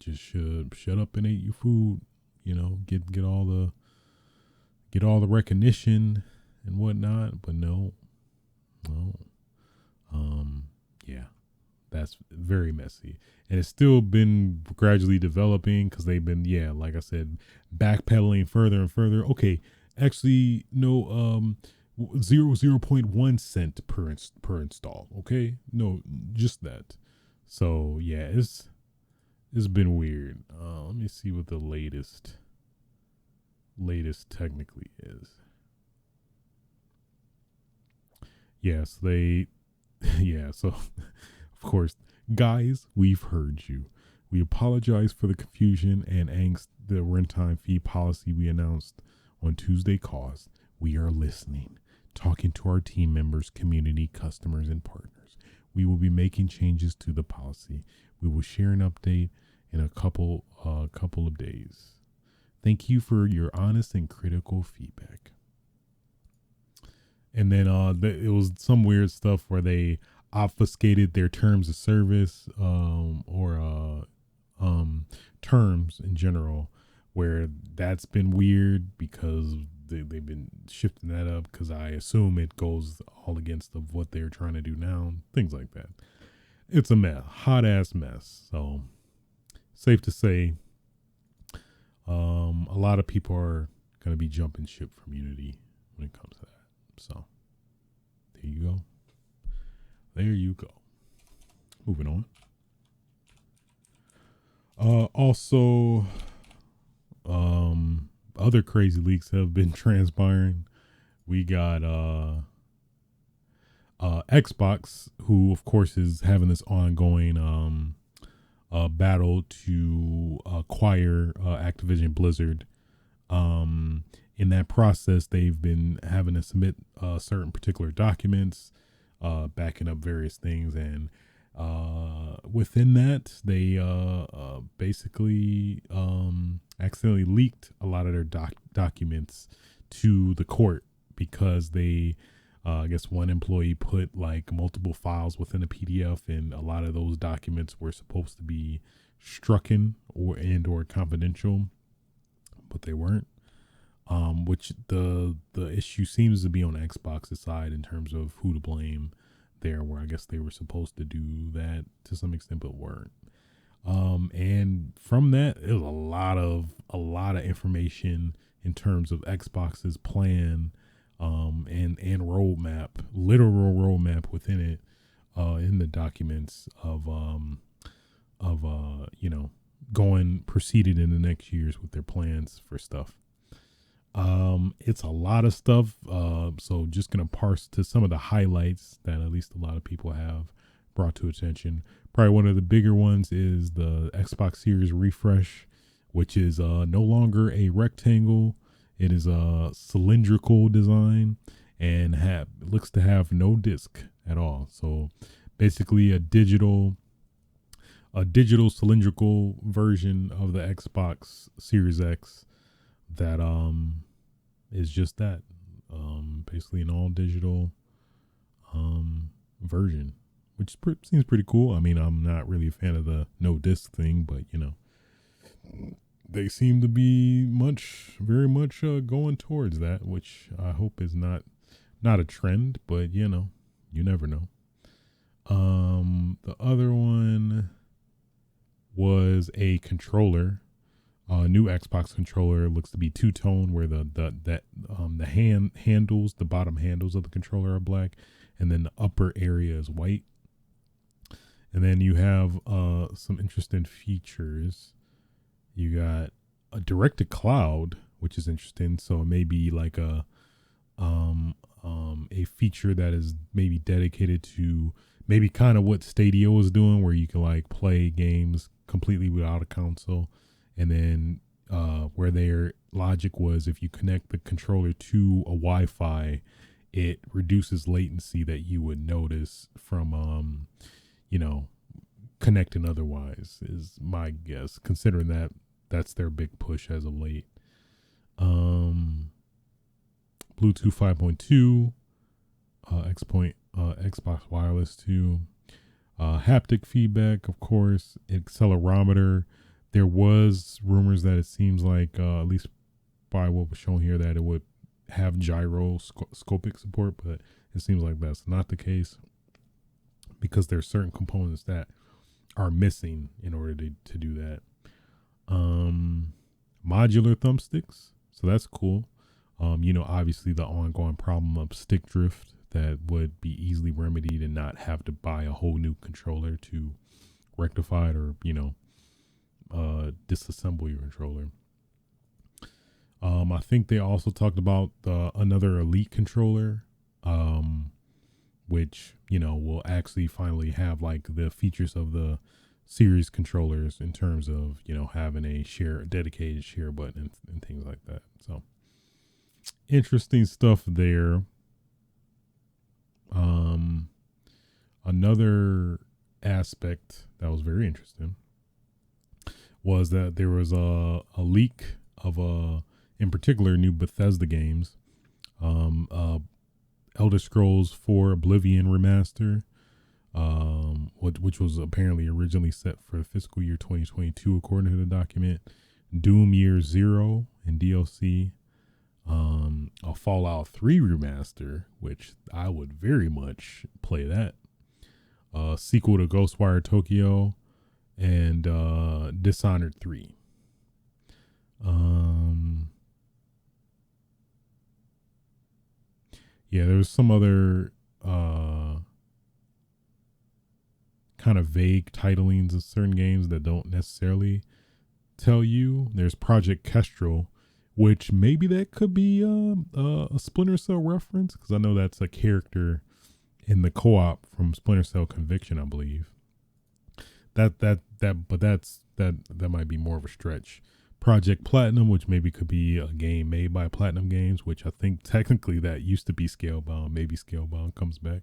should shut up and eat your food. Get all the recognition and whatnot. But no. Yeah, that's very messy, and it's still been gradually developing because they've been, like I said, backpedaling further and further. Okay, actually, no, 0.1 cent per install. Okay, no, just that. So yeah, it's been weird. Let me see what the latest technically is. Yes, so of course, guys, we've heard you. We apologize for the confusion and angst the runtime fee policy we announced on Tuesday caused. We are listening, talking to our team members, community, customers, and partners. We will be making changes to the policy. We will share an update in a couple of days. Thank you for your honest and critical feedback. And then it was some weird stuff where they obfuscated their terms of service or terms in general, where that's been weird because they've been shifting that up because I assume it goes all against of what they're trying to do now, things like that. It's a mess, hot ass mess. So safe to say, a lot of people are going to be jumping ship from Unity when it comes to that. So there you go. Moving on. Also, other crazy leaks have been transpiring. We got Xbox, who of course is having this ongoing battle to acquire Activision Blizzard. In that process, they've been having to submit certain particular documents, backing up various things, and within that, they basically accidentally leaked a lot of their documents to the court because they, I guess one employee put like multiple files within a PDF, and a lot of those documents were supposed to be strucken or confidential, but they weren't. Which the issue seems to be on Xbox's side in terms of who to blame there, where I guess they were supposed to do that to some extent but weren't. And from that, it was a lot of information in terms of Xbox's plan and roadmap, literal roadmap within it, in the documents of proceeded in the next years with their plans for stuff. It's a lot of stuff. So just going to parse to some of the highlights that at least a lot of people have brought to attention. Probably one of the bigger ones is the Xbox Series refresh, which is no longer a rectangle. It is a cylindrical design and looks to have no disc at all. So basically a digital cylindrical version of the Xbox Series X that is just that, basically an all digital version, which seems pretty cool. I mean, I'm not really a fan of the no disc thing, but they seem to be very much going towards that, which I hope is not a trend, but you never know. The other one was a controller. New Xbox controller looks to be two-tone, where the handles, the bottom handles of the controller are black, and then the upper area is white. And then you have some interesting features. You got a direct-to-cloud, which is interesting. So it may be like a feature that is maybe dedicated to maybe kind of what Stadia was doing, where you can like play games completely without a console, and then where their logic was if you connect the controller to a Wi-Fi, it reduces latency that you would notice from you know, connecting otherwise, is my guess, considering that that's their big push as of late. um Bluetooth 5.2, Xbox Wireless 2, haptic feedback, of course, accelerometer. There was rumors that it seems like, at least by what was shown here, that it would have gyroscopic support, but it seems like that's not the case because there's certain components that are missing in order to do that. Modular thumbsticks, so that's cool. Obviously the ongoing problem of stick drift that would be easily remedied and not have to buy a whole new controller to rectify it, or disassemble your controller. I think they also talked about another Elite controller, which will actually finally have like the features of the series controllers in terms of having a dedicated share button and things like that. So interesting stuff there. Another aspect that was very interesting was that there was a leak of in particular new Bethesda games, Elder Scrolls 4 Oblivion remaster, which was apparently originally set for fiscal year 2022 according to the document. Doom Year Zero and DLC, a Fallout 3 remaster, which I would very much play that. Sequel to Ghostwire Tokyo, and Dishonored 3. Yeah, there's some other kind of vague titlings of certain games that don't necessarily tell you. There's Project Kestrel, which maybe that could be a Splinter Cell reference, because I know that's a character in the co-op from Splinter Cell Conviction, I believe. That might be more of a stretch. Project Platinum, which maybe could be a game made by Platinum Games, which I think technically that used to be Scalebound. Maybe Scalebound comes back.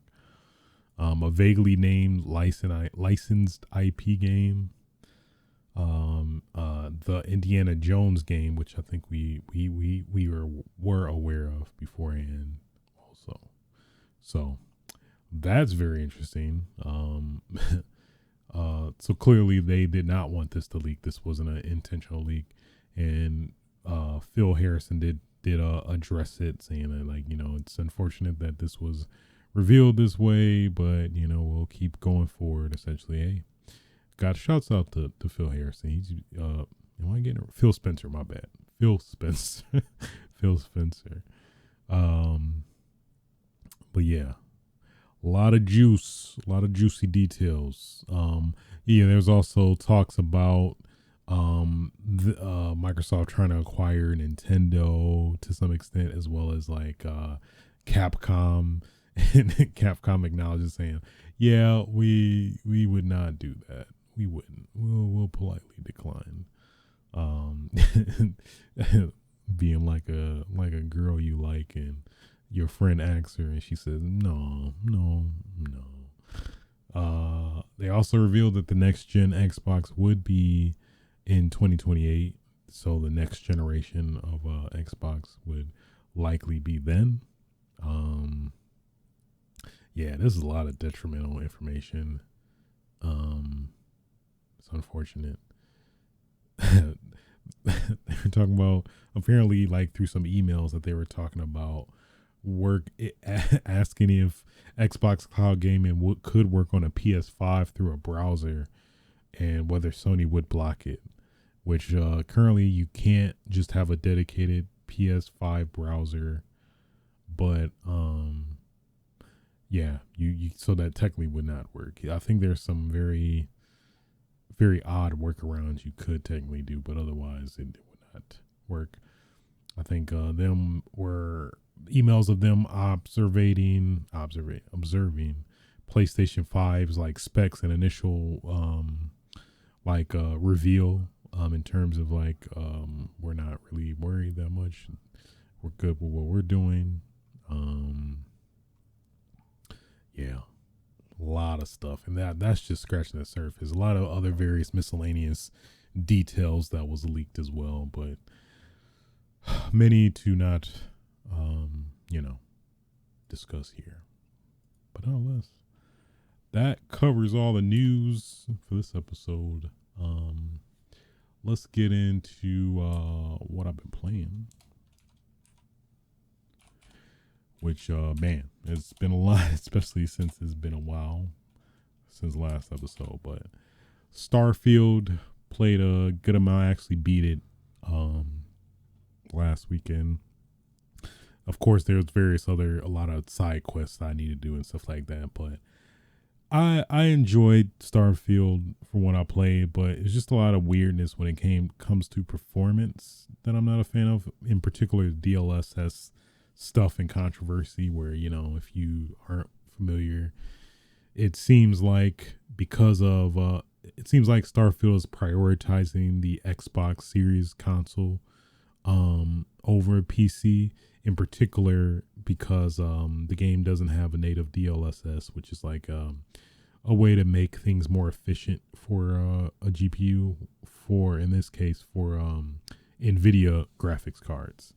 A vaguely named licensed IP game. The Indiana Jones game, which I think we were aware of beforehand also. So that's very interesting. So clearly they did not want this to leak. This wasn't an intentional leak. And Phil Harrison did address it, saying that, like, it's unfortunate that this was revealed this way, but we'll keep going forward. Essentially, hey, got shouts out to Phil Harrison. He's am I getting Phil Spencer? My bad, Phil Spencer. Phil Spencer. But yeah, a lot of juicy details. There's also talks about Microsoft trying to acquire Nintendo to some extent, as well as like Capcom, and Capcom acknowledges, saying, yeah, we would not do that. We wouldn't. We'll politely decline. Being like a girl you like, and your friend asks her and she says no. They also revealed that the next gen Xbox would be in 2028, so the next generation of Xbox would likely be then. Yeah, this is a lot of detrimental information. It's unfortunate. They were talking about, apparently, like through some emails that they were talking about asking if Xbox Cloud Gaming could work on a PS5 through a browser, and whether Sony would block it, which currently you can't just have a dedicated PS5 browser, but yeah, you so that technically would not work. I think there's some very, very odd workarounds you could technically do, but otherwise it would not work. I think them were emails of them observing PlayStation 5's like specs and initial reveal in terms of like we're not really worried that much. We're good with what we're doing. Yeah, a lot of stuff, and that's just scratching the surface. A lot of other various miscellaneous details that was leaked as well, but many to not discuss here. But nonetheless, that covers all the news for this episode. Let's get into what I've been playing. Which, man, it's been a lot, especially since it's been a while since last episode. But Starfield, played a good amount. I actually beat it last weekend. Of course, there's a lot of side quests I need to do and stuff like that. But I enjoyed Starfield for what I played, but it's just a lot of weirdness when it comes to performance that I'm not a fan of. In particular, DLSS stuff and controversy where, if you aren't familiar, it seems like Starfield is prioritizing the Xbox Series console over PC, in particular because the game doesn't have a native DLSS, which is like a way to make things more efficient for a GPU, in this case for NVIDIA graphics cards.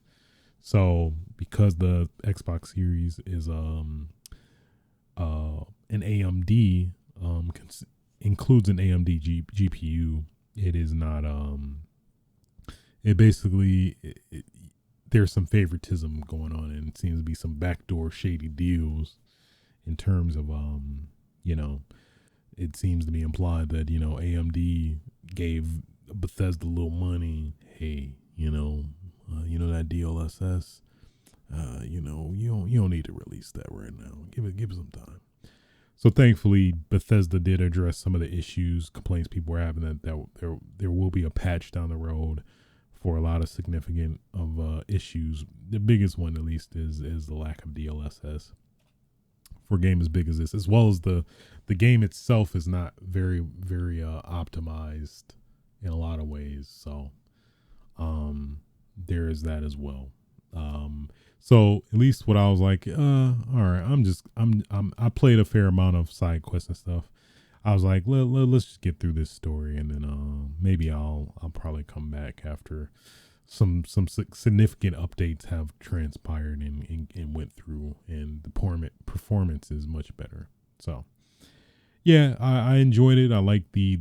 So because the Xbox Series is an AMD, includes an AMD GPU, it is not it basically there's some favoritism going on, and it seems to be some backdoor shady deals in terms of it seems to be implied that AMD gave Bethesda a little money. Hey, that DLSS, you don't need to release that right now. Give it some time. So thankfully, Bethesda did address some of the complaints people were having, that there will be a patch down the road for a lot of significant of issues. The biggest one, at least, is the lack of DLSS for a game as big as this, as well as the game itself is not very, very optimized in a lot of ways. So there is that as well. So at least what I was like, all right, I played a fair amount of side quests and stuff. I was like, let's just get through this story, and then maybe I'll probably come back after some significant updates have transpired and went through, and the performance is much better. So yeah, I enjoyed it. I like the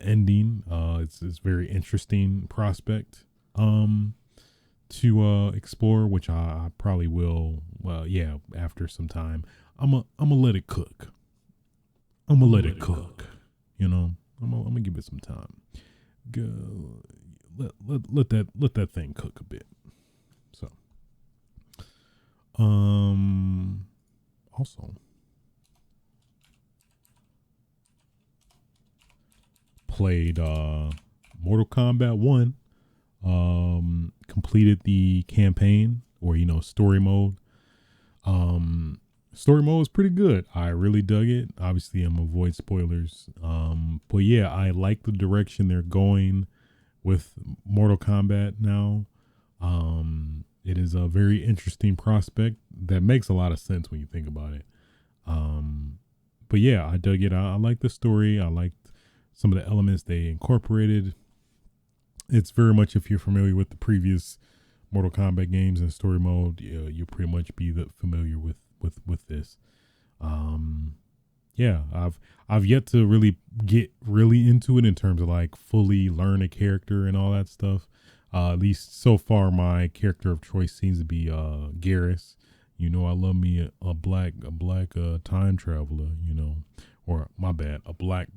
ending. It's very interesting prospect to explore, which I probably will. After some time, I'm gonna let it cook. I'm gonna let it cook. I'm gonna give it some time. Go, let that thing cook a bit. So, also played Mortal Kombat 1. Completed the campaign, or story mode. Story mode was pretty good. I really dug it. Obviously, I'm avoid spoilers. But yeah, I like the direction they're going with Mortal Kombat now. It is a very interesting prospect that makes a lot of sense when you think about it. But yeah, I dug it. I like the story. I liked some of the elements they incorporated. It's very much, if you're familiar with the previous Mortal Kombat games and story mode, you'll pretty much be familiar with this. I've yet to really get really into it in terms of like fully learn a character and all that stuff. At least so far, my character of choice seems to be Garrus. I love me a black time traveler. Or my bad, a black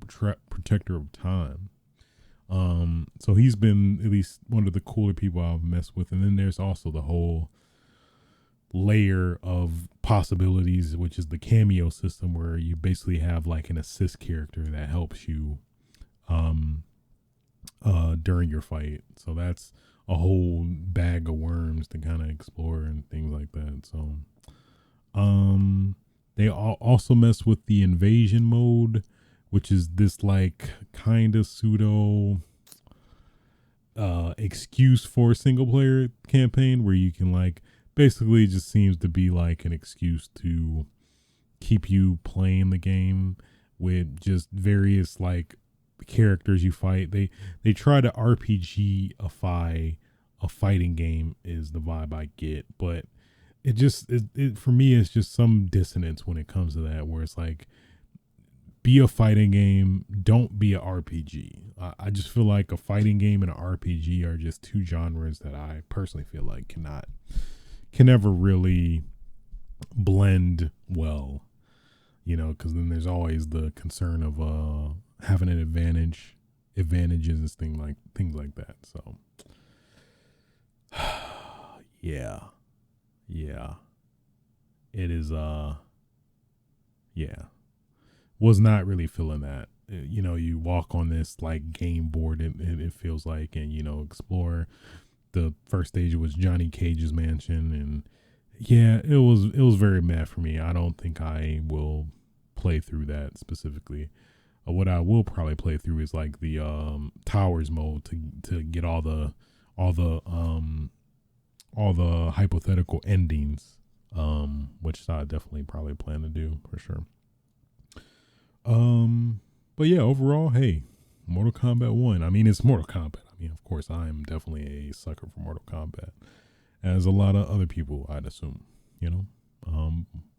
protector of time. So he's been at least one of the cooler people I've messed with. And then there's also the whole layer of possibilities, which is the cameo system, where you basically have like an assist character that helps you during your fight. So that's a whole bag of worms to kind of explore and things like that. So They also mess with the invasion mode, which is this like kind of pseudo excuse for a single player campaign where you can like basically it just seems to be like an excuse to keep you playing the game with just various like characters you fight. They try to RPGify a fighting game is the vibe I get, but it for me it's just some dissonance when it comes to that where it's like be a fighting game, don't be a RPG. I just feel like a fighting game and an RPG are just two genres that I personally feel like can never really blend well, you know, because then there's always the concern of having an advantages and things like that. So yeah, yeah, it is. Yeah, was not really feeling that. You know, you walk on this like game board, and it feels like, and you know, explore. The first stage was Johnny Cage's mansion, and yeah, it was very mad for me. I don't think I will play through that specifically. What I will probably play through is like the towers mode to get all the all the hypothetical endings, which I definitely probably plan to do for sure. But yeah, overall, hey, Mortal Kombat 1. I mean, it's Mortal Kombat. I mean, of course, I am definitely a sucker for Mortal Kombat, as a lot of other people, I'd assume, you know.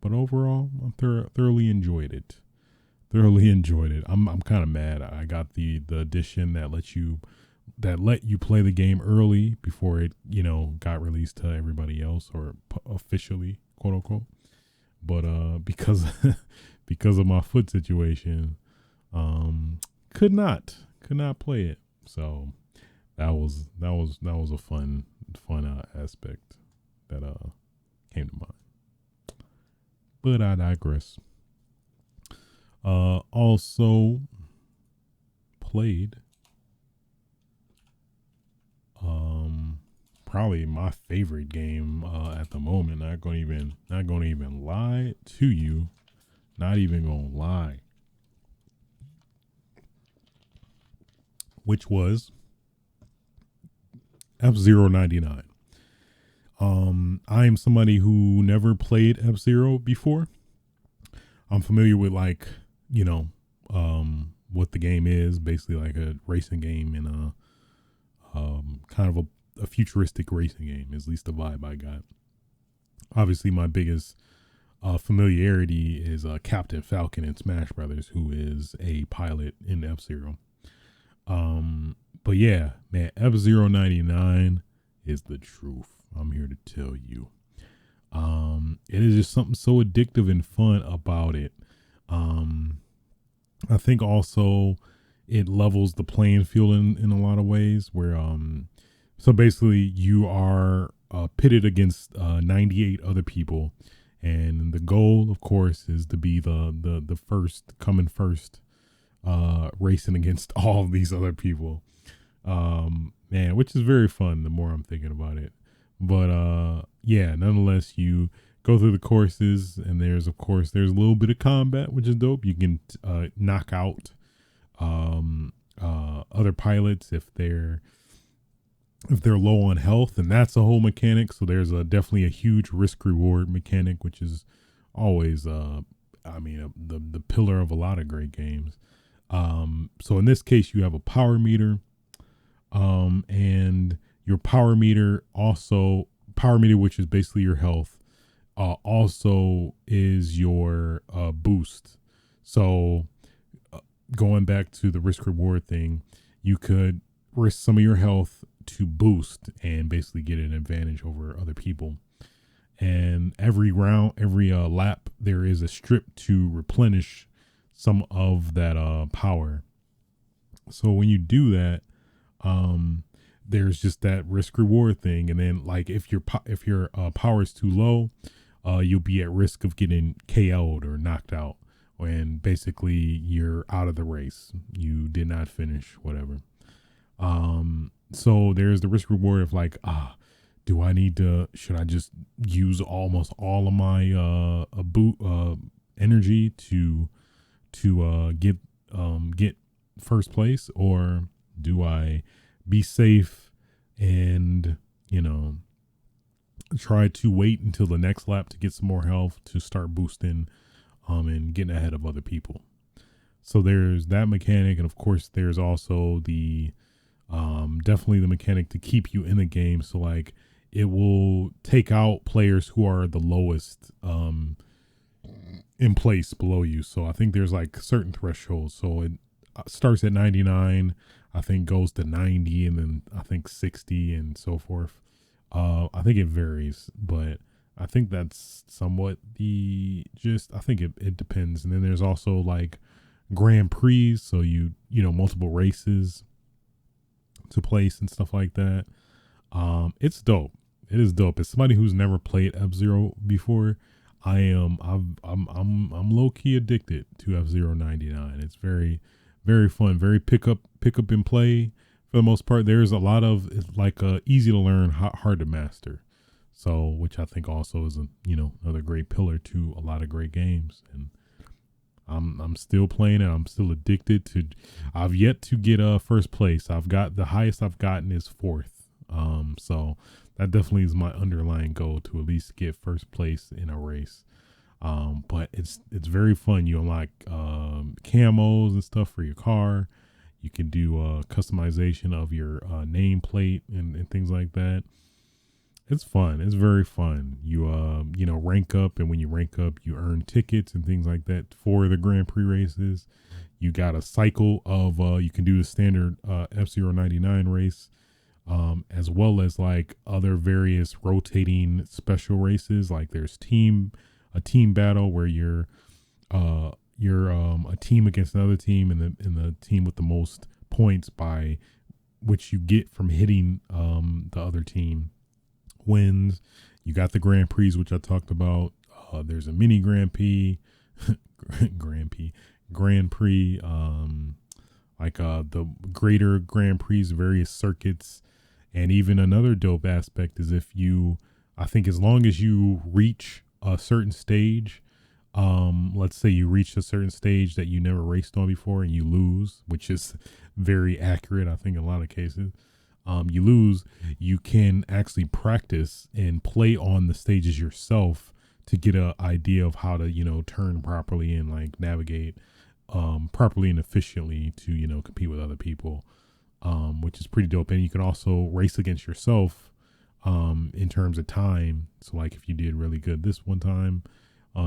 But overall, I thoroughly enjoyed it. Thoroughly enjoyed it. I'm kind of mad. I got the edition that let you play the game early before it, you know, got released to everybody else or officially, quote unquote. But because because of my foot situation, could not play it. So that was a fun aspect that came to mind. But I digress. Also played probably my favorite game at the moment. Not gonna even lie to you. Not even gonna lie. Which was F-Zero 99. I am somebody who never played F-Zero before. I'm familiar with like, you know, what the game is, basically like a racing game and kind of a futuristic racing game, is at least the vibe I got. Obviously, my biggest familiarity is Captain Falcon in Smash Brothers, who is a pilot in F-Zero. But yeah, man, F-Zero 99 is the truth. I'm here to tell you. It is just something so addictive and fun about it. I think also it levels the playing field in a lot of ways where, so basically you are pitted against 98 other people. And the goal, of course, is to be the first, coming first, racing against all of these other people. Man, which is very fun the more I'm thinking about it. But yeah, nonetheless, you go through the courses, and there's a little bit of combat, which is dope. You can knock out other pilots if they're low on health, and that's a whole mechanic. So there's definitely a huge risk reward mechanic, which is always the pillar of a lot of great games. So in this case, you have a power meter, and your power meter, which is basically your health, also is your boost. So going back to the risk reward thing, you could risk some of your health to boost and basically get an advantage over other people. And every lap, there is a strip to replenish some of that power. So when you do that, there's just that risk reward thing. And then like if your power is too low, you'll be at risk of getting KO'd or knocked out, and basically you're out of the race. You did not finish, whatever. So there's the risk reward of like, should I just use almost all of my energy to get first place, or do I be safe and try to wait until the next lap to get some more health to start boosting and getting ahead of other people. So there's that mechanic, and of course there's also the definitely the mechanic to keep you in the game. So like it will take out players who are the lowest in place below you. So I think there's like certain thresholds. So it starts at 99, I think goes to 90, and then I think 60 and so forth. I think it varies, but I think that's somewhat the gist. I think it depends. And then there's also like Grand Prix, so multiple races to place and stuff like that. It's dope. It is dope. As somebody who's never played F-Zero before, I'm low key addicted to F-Zero 99. It's very, very fun. Very pick up and play for the most part. There's a lot of, it's like easy to learn, hard to master. So, which I think also is another great pillar to a lot of great games. And I'm still playing it. I'm still addicted to. I've yet to get first place. I've got the highest I've gotten is fourth. So that definitely is my underlying goal, to at least get first place in a race. But it's very fun. You unlock camos and stuff for your car. You can do customization of your nameplate and things like that. It's fun. It's very fun. You rank up, and when you rank up, you earn tickets and things like that for the Grand Prix races. You got a cycle of you can do the standard F-Zero 99 race, as well as like other various rotating special races. Like there's a team battle where you're a team against another team, and the team with the most points by which you get from hitting the other team wins. You got the Grand Prix, which I talked about. There's a mini Grand Prix, Grand Prix, the greater Grand Prix, various circuits. And even another dope aspect is I think as long as you reach a certain stage, let's say you reach a certain stage that you never raced on before and you lose, which is very accurate, I think, in a lot of cases. You lose, you can actually practice and play on the stages yourself to get an idea of how to, turn properly and like navigate properly and efficiently to, compete with other people, which is pretty dope. And you can also race against yourself in terms of time. So like if you did really good this one time,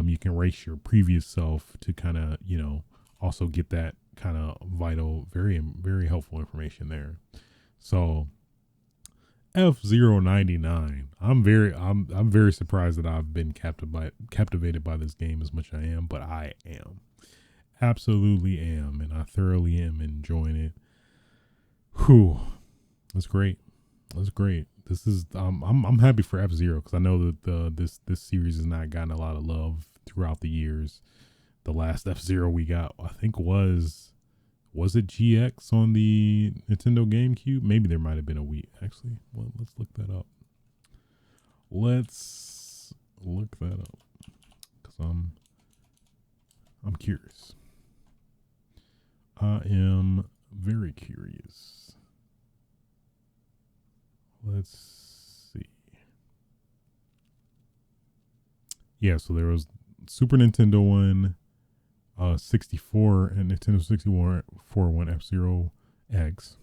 you can race your previous self to kind of, also get that kind of vital, very, very helpful information there. So F-Zero 99, I'm very surprised that I've been captivated by this game as much as I am, but I am, absolutely am, and I thoroughly am enjoying it. Whew, that's great. That's great. This is I'm happy for F-Zero, because I know that this series has not gotten a lot of love throughout the years. The last F-Zero we got, I think, was it GX on the Nintendo GameCube? Maybe there might have been a Wii. Actually, well, let's look that up. Let's look that up, because I'm curious. I am very curious. Let's see. Yeah, so there was Super Nintendo one, 64, and Nintendo 64 one, F-Zero X.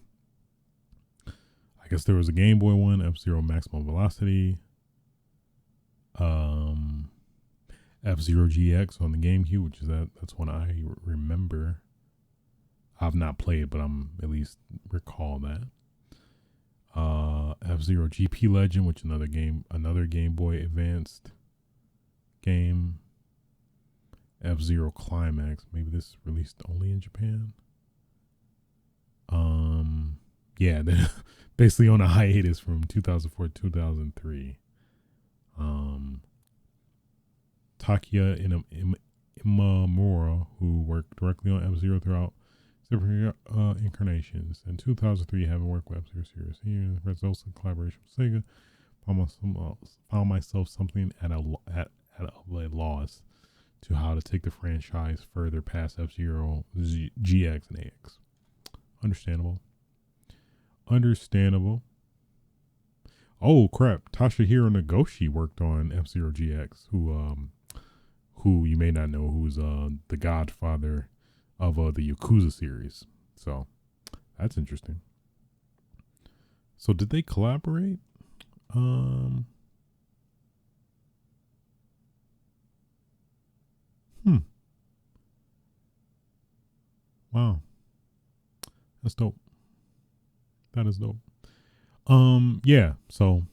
I guess there was a Game Boy one, F-Zero Maximum Velocity. F-Zero GX on the GameCube, which is that's one I remember. I've not played, but I'm at least recall that. F-Zero GP Legend, which another Game Boy Advanced game. F-Zero Climax, maybe this released only in Japan. Yeah, basically on a hiatus from 2004 to 2003. Takia Imamura, who worked directly on F-Zero throughout several incarnations. In 2003, having worked with F-Zero series here, the results of collaboration with Sega, found myself something at a loss. to how to take the franchise further past F-Zero, GX, and AX. Understandable. Understandable. Oh crap! Toshihiro Nagoshi worked on F-Zero GX, who you may not know, who's the godfather of the Yakuza series. So that's interesting. So did they collaborate? Wow. That's dope. That is dope. Yeah. So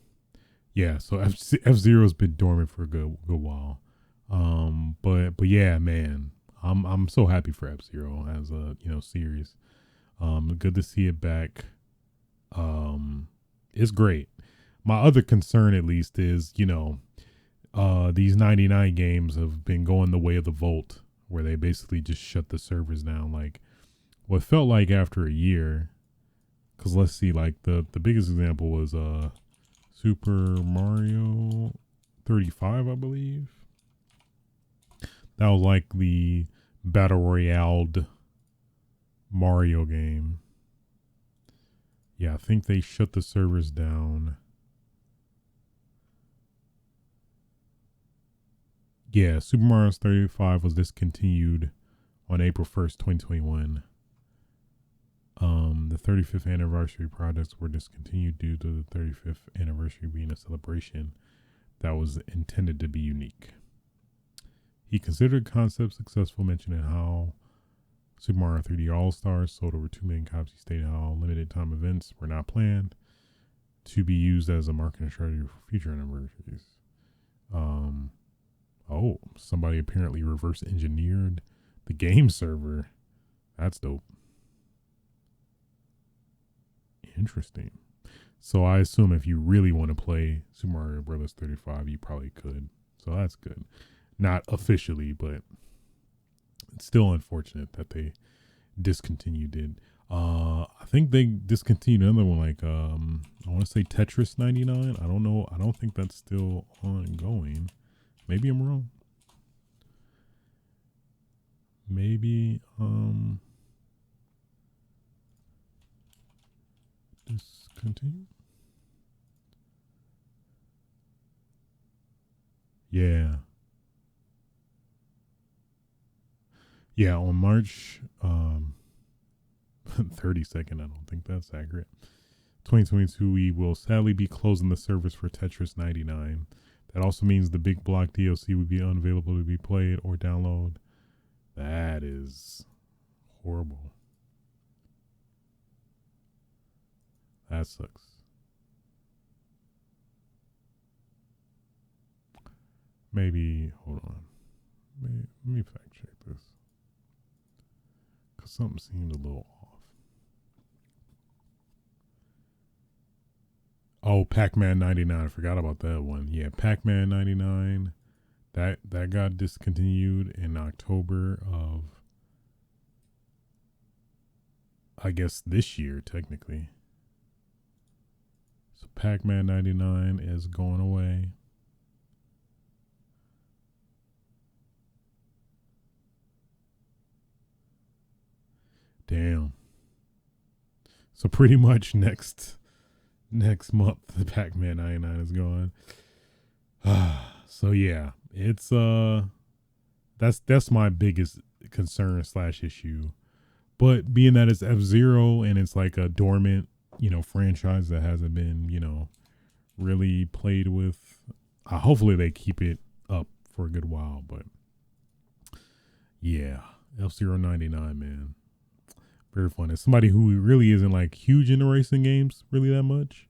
F-Zero's been dormant for a good while. But yeah, man, I'm so happy for F-Zero as a series. Good to see it back. It's great. My other concern, at least, is these 99 games have been going the way of the Vault, where they basically just shut the servers down. Like what felt like after a year. Because let's see, like the biggest example was Super Mario 35, I believe. That was like the Battle Royale Mario game. Yeah, I think they shut the servers down. Yeah, Super Mario 35 was discontinued on April 1st, 2021. The 35th anniversary projects were discontinued due to the 35th anniversary being a celebration that was intended to be unique. He considered the concept successful, mentioning how Super Mario 3D All-Stars sold over 2 million copies. He stated how limited time events were not planned to be used as a marketing strategy for future anniversaries. Oh, somebody apparently reverse engineered the game server. That's dope. Interesting. So I assume if you really want to play Super Mario Bros. 35, you probably could. So that's good. Not officially, but it's still unfortunate that they discontinued it. I think they discontinued another one, like I want to say Tetris 99. I don't know. I don't think that's still ongoing. Maybe I'm wrong. Maybe discontinue. Yeah. Yeah, on March 32nd, I don't think that's accurate. 2022, we will sadly be closing the servers for Tetris 99. That also means the Big Block DLC will be unavailable to be played or download. That is horrible. That sucks. Maybe, hold on. Let me fact check this. Because something seemed a little off. Oh, Pac-Man 99. I forgot about that one. Yeah, Pac-Man 99. That got discontinued in October of, I guess, this year, technically. So Pac-Man 99 is going away. Damn. So pretty much next month, the Pac-Man 99 is gone. So yeah, it's that's my biggest concern / issue. But being that it's F-Zero and it's like a dormant, franchise that hasn't been, really played with, hopefully they keep it up for a good while. But yeah, F-Zero 99, man. Very fun. As somebody who really isn't like huge into racing games really that much,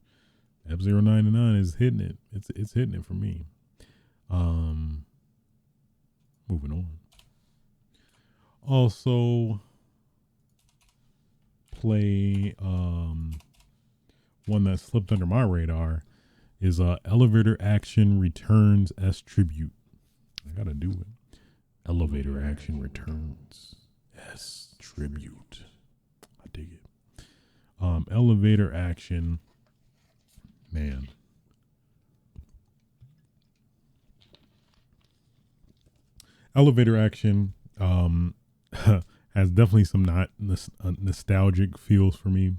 F-Zero 99 is hitting it. It's hitting it for me. Moving on. Also play one that slipped under my radar is Elevator Action Returns S Tribute. I gotta do it. Elevator Action Returns S Tribute. I dig it. Elevator Action, man. Elevator action has definitely some not nostalgic feels for me.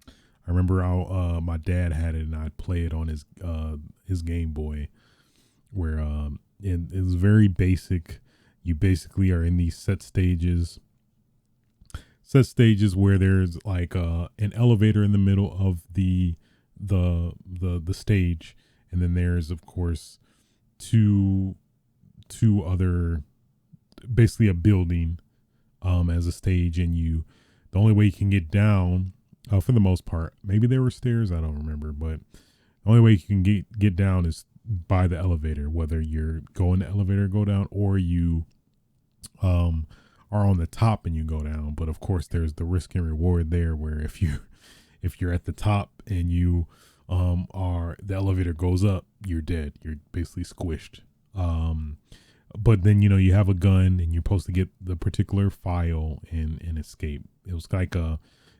I remember how my dad had it and I'd play it on his Game Boy, where it was very basic. You basically are in these set stages where there's like an elevator in the middle of the stage, and then there's of course two other, basically a building as a stage, and the only way you can get down, for the most part, maybe there were stairs, I don't remember, but the only way you can get down is by the elevator, whether you're going the elevator go down, or you um are on the top and you go down. But of course there's the risk and reward there, where if you're at the top and you are the elevator goes up, you're dead, you're basically squished. But then you have a gun and you're supposed to get the particular file and escape. It was like a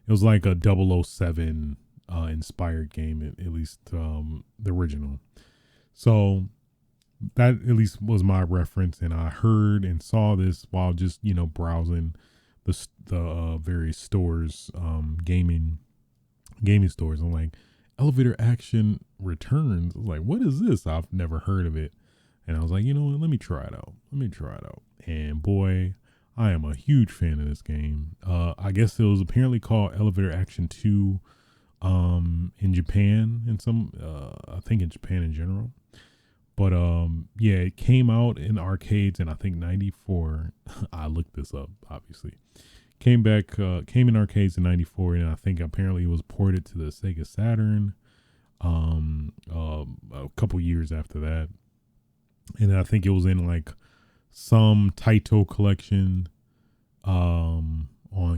007 inspired game, at least the original. So that at least was my reference, and I heard and saw this while just browsing the various stores, gaming stores. I'm like, elevator action returns. I was like, what is this? I've never heard of it, and I was like, you know what? Let me try it out. And boy, I am a huge fan of this game. I guess it was apparently called Elevator Action 2 in Japan, and I think in Japan in general. But yeah, it came out in arcades in I think 94. I looked this up, obviously. Came in arcades in 94, and I think apparently it was ported to the Sega Saturn a couple years after that. And I think it was in like some Taito collection on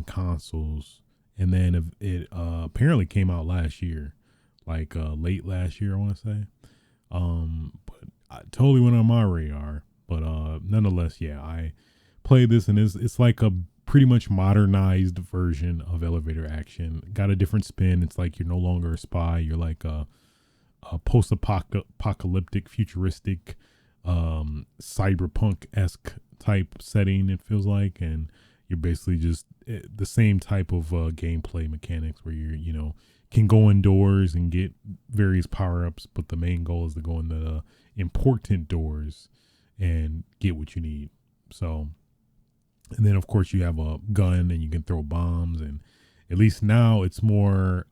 consoles. And then it apparently came out last year, like late last year, I want to say. But I totally went on my radar. But nonetheless, yeah, I played this, and it's like a pretty much modernized version of elevator action. Got a different spin. It's like you're no longer a spy. You're like a post-apocalyptic, futuristic, cyberpunk-esque type setting, it feels like. And you're basically just the same type of gameplay mechanics, where can go indoors and get various power-ups, but the main goal is to go in the important doors and get what you need. So, and then of course you have a gun and you can throw bombs, and at least now it's more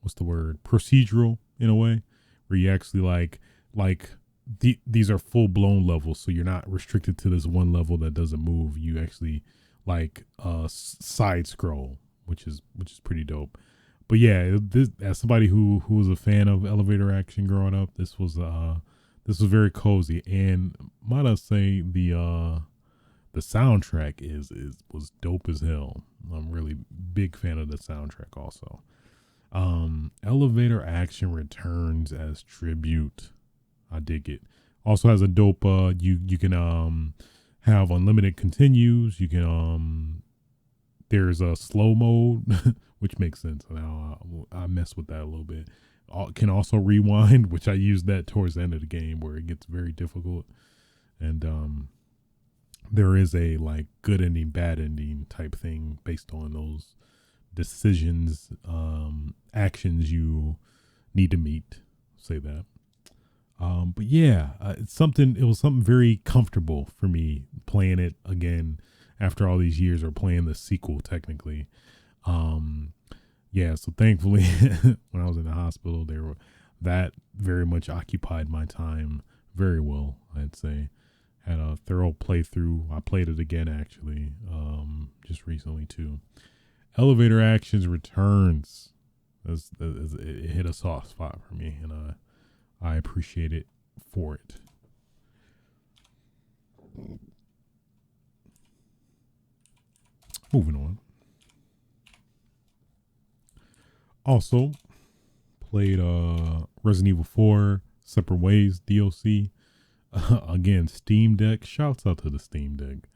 what's the word, procedural in a way, where you actually these are full-blown levels, so you're not restricted to this one level that doesn't move. You actually side scroll, which is pretty dope. But yeah, as somebody who was a fan of elevator action growing up, this was very cozy, and might I say the soundtrack was dope as hell. I'm really big fan of the soundtrack also. Elevator action returns as tribute. I dig it. Also has a dope you can have unlimited continues. You can there's a slow mode which makes sense. Now I mess with that a little bit. Can also rewind, which I use that towards the end of the game where it gets very difficult. And there is a like good ending, bad ending type thing based on those decisions, actions you need to meet. Say that. But yeah, it was something very comfortable for me playing it again after all these years, or playing the sequel technically. Yeah, so thankfully when I was in the hospital, that very much occupied my time very well, I'd say. Had a thorough playthrough. I played it again actually, just recently too. Elevator Actions returns. It hit a soft spot for me, and I appreciate it for it. Moving on. Also, played Resident Evil 4 Separate Ways DLC. Again, Steam Deck. Shouts out to the Steam Deck.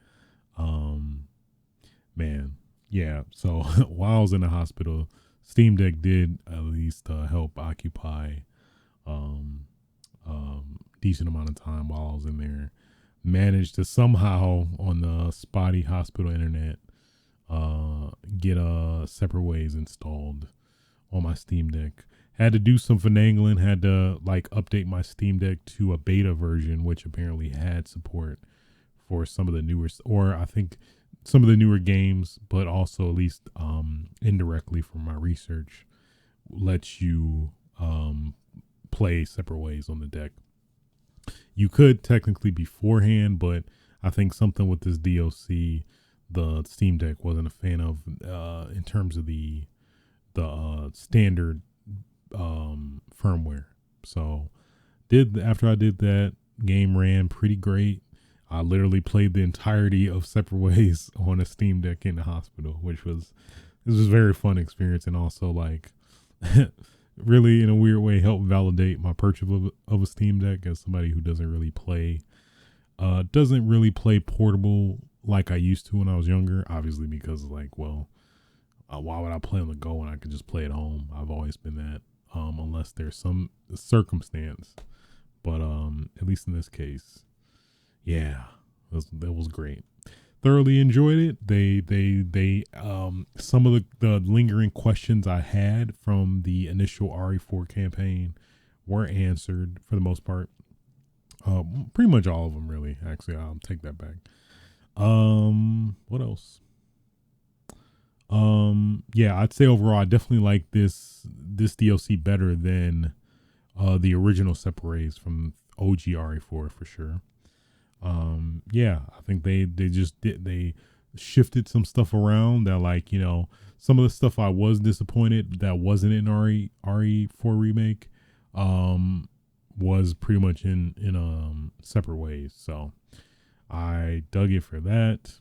Man, yeah. So while I was in the hospital, Steam Deck did at least help occupy decent amount of time while I was in there. Managed to somehow on the spotty hospital internet get Separate Ways installed on my Steam Deck. Had to do some finagling, had to like update my Steam Deck to a beta version, which apparently had support for some of the newer, or I think some of the newer games, but also at least indirectly from my research, lets you play Separate Ways on the deck. You could technically beforehand, but I think something with this DLC, the Steam Deck wasn't a fan of in terms of the standard firmware. So after I did that, game ran pretty great. I literally played the entirety of Separate Ways on a Steam Deck in the hospital, which was a very fun experience, and also like really in a weird way helped validate my purchase of a Steam Deck as somebody who doesn't really play portable like I used to when I was younger. Obviously, because like, well, why would I play on the go when I could just play at home? I've always been that, unless there's some circumstance. But at least in this case, yeah, that was great. Thoroughly enjoyed it. They some of the lingering questions I had from the initial RE4 campaign were answered for the most part. Pretty much all of them, really. Actually, I'll take that back. What else? Yeah, I'd say overall, I definitely like this DLC better than the original Separates from OG RE4 for sure. Yeah, I think they shifted some stuff around that, like, you know, some of the stuff I was disappointed that wasn't in RE4 remake, was pretty much in Separate Ways. So I dug it for that.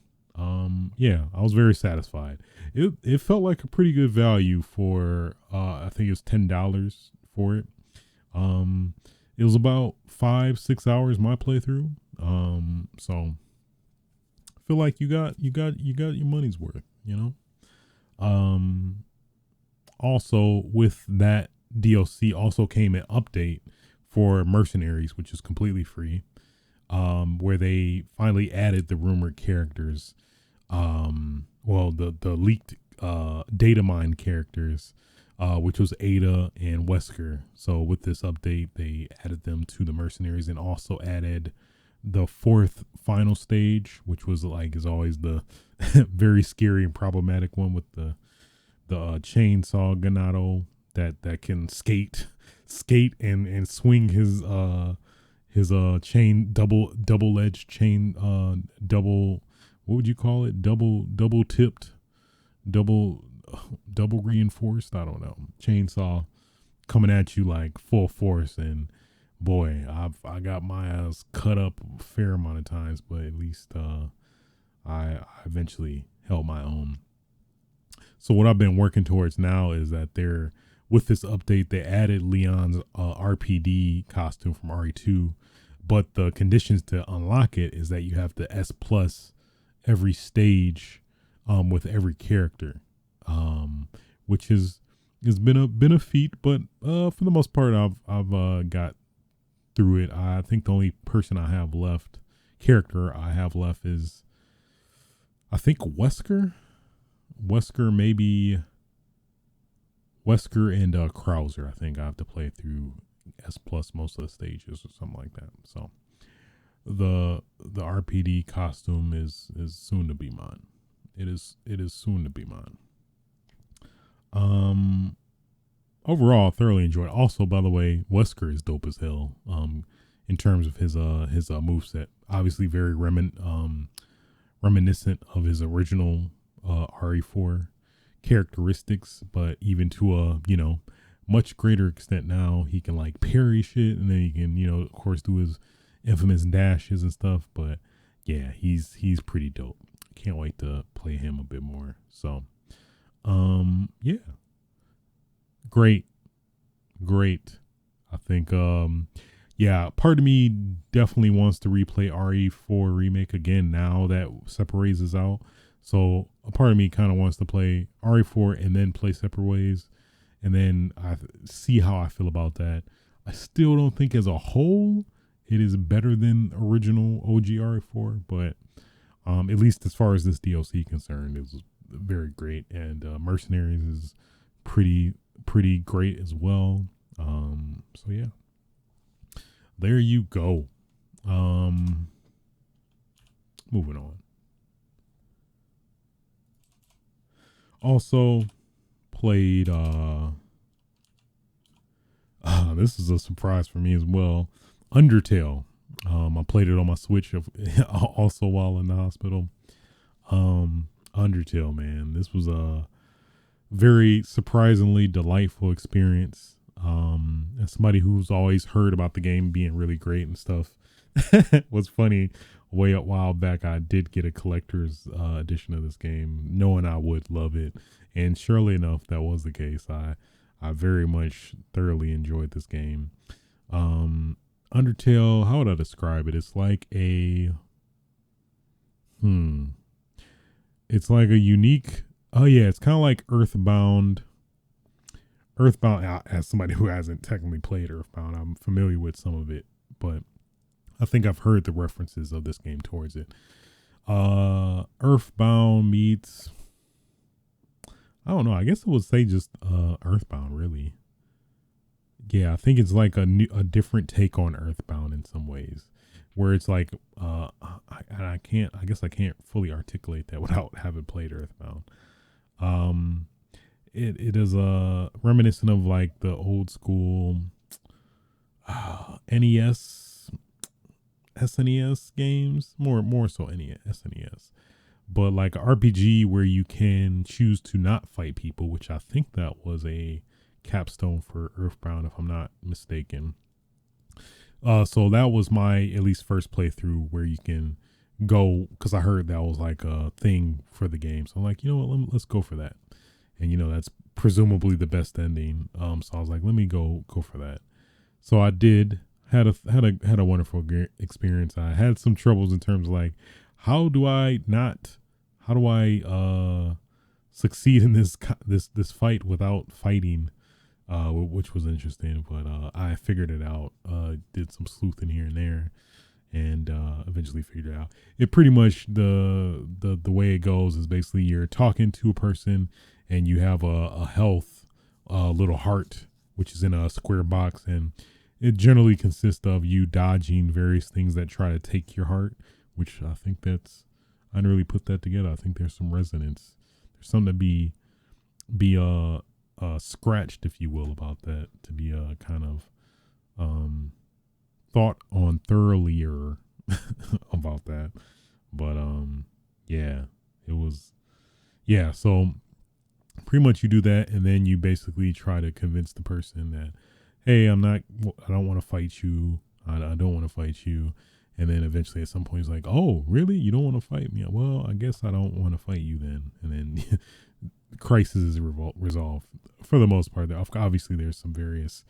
Yeah, I was very satisfied. It felt like a pretty good value for I think it was $10 for it. It was about 5-6 hours my playthrough. So I feel like you got your money's worth, you know. Also with that DLC also came an update for Mercenaries, which is completely free. Where they finally added the rumored characters. Well, the leaked data mine characters, which was Ada and Wesker. So with this update, they added them to the Mercenaries and also added the fourth final stage, which was like, is always the very scary and problematic one with the chainsaw Ganado that can skate and swing his chain double edged chain double, what would you call it, double tipped double reinforced, I don't know, chainsaw coming at you like full force. And boy, I got my ass cut up a fair amount of times, but at least I eventually held my own. So what I've been working towards now is that with this update, they added Leon's RPD costume from RE2, but the conditions to unlock it is that you have to S+ every stage with every character, which has been a feat, but for the most part, I've got through it. I think the only character I have left is, I think, Wesker, maybe Wesker and Krauser. I think I have to play through S+ most of the stages or something like that. So the RPD costume is soon to be mine. It is soon to be mine. Overall, thoroughly enjoyed. Also, by the way, Wesker is dope as hell. In terms of his moveset, obviously very reminiscent of his original RE4 characteristics, but even to a, you know, much greater extent now. He can like parry shit, and then he can, you know, of course, do his infamous dashes and stuff. But yeah, he's pretty dope. Can't wait to play him a bit more. So yeah, great. I think yeah, part of me definitely wants to replay RE4 remake again now that Separates is out. So a part of me kind of wants to play RE4 and then play Separate Ways, and then I see how I feel about that. I still don't think as a whole it is better than original OGR4, but at least as far as this DLC concerned, it was very great. And Mercenaries is pretty great as well. So yeah, there you go. Moving on. Also played this is a surprise for me as well. Undertale. I played it on my Switch also while in the hospital. Undertale, man. This was a very surprisingly delightful experience. As somebody who's always heard about the game being really great and stuff. What's funny, way a while back, I did get a collector's edition of this game, knowing I would love it. And surely enough, that was the case. I very much thoroughly enjoyed this game. Undertale, how would I describe it? It's like it's like a unique, it's kind of like Earthbound. As somebody who hasn't technically played Earthbound, I'm familiar with some of it, but I think I've heard the references of this game towards it. Earthbound meets, I don't know, I guess I would say just Earthbound, really. Yeah, I think it's like a different take on Earthbound in some ways, where it's like I guess I can't fully articulate that without having played Earthbound. It is reminiscent of like the old school NES, SNES games, more so NES, SNES, but like an RPG where you can choose to not fight people, which I think that was a capstone for Earthbound, if I'm not mistaken. So that was my at least first playthrough where you can go, because I heard that was like a thing for the game. So I'm like, you know what, let's go for that. And that's presumably the best ending. So I was like, let me go for that. So I did, had a wonderful experience. I had some troubles in terms of like, how do I succeed in this fight without fighting, which was interesting, but I figured it out. Did some sleuthing here and there, and eventually figured it out. It pretty much, the way it goes is basically you're talking to a person and you have a health little heart, which is in a square box, and it generally consists of you dodging various things that try to take your heart, which I think I didn't really put that together. I think there's some resonance. There's something to be scratched, if you will, about that, to be kind of thought on thoroughly about that. But yeah, it was, so pretty much you do that, and then you basically try to convince the person that, hey, I don't want to fight you. I don't want to fight you. And then eventually at some point he's like, oh, really? You don't want to fight me? Well, I guess I don't want to fight you then. And then the crisis is resolved for the most part. Obviously there's some various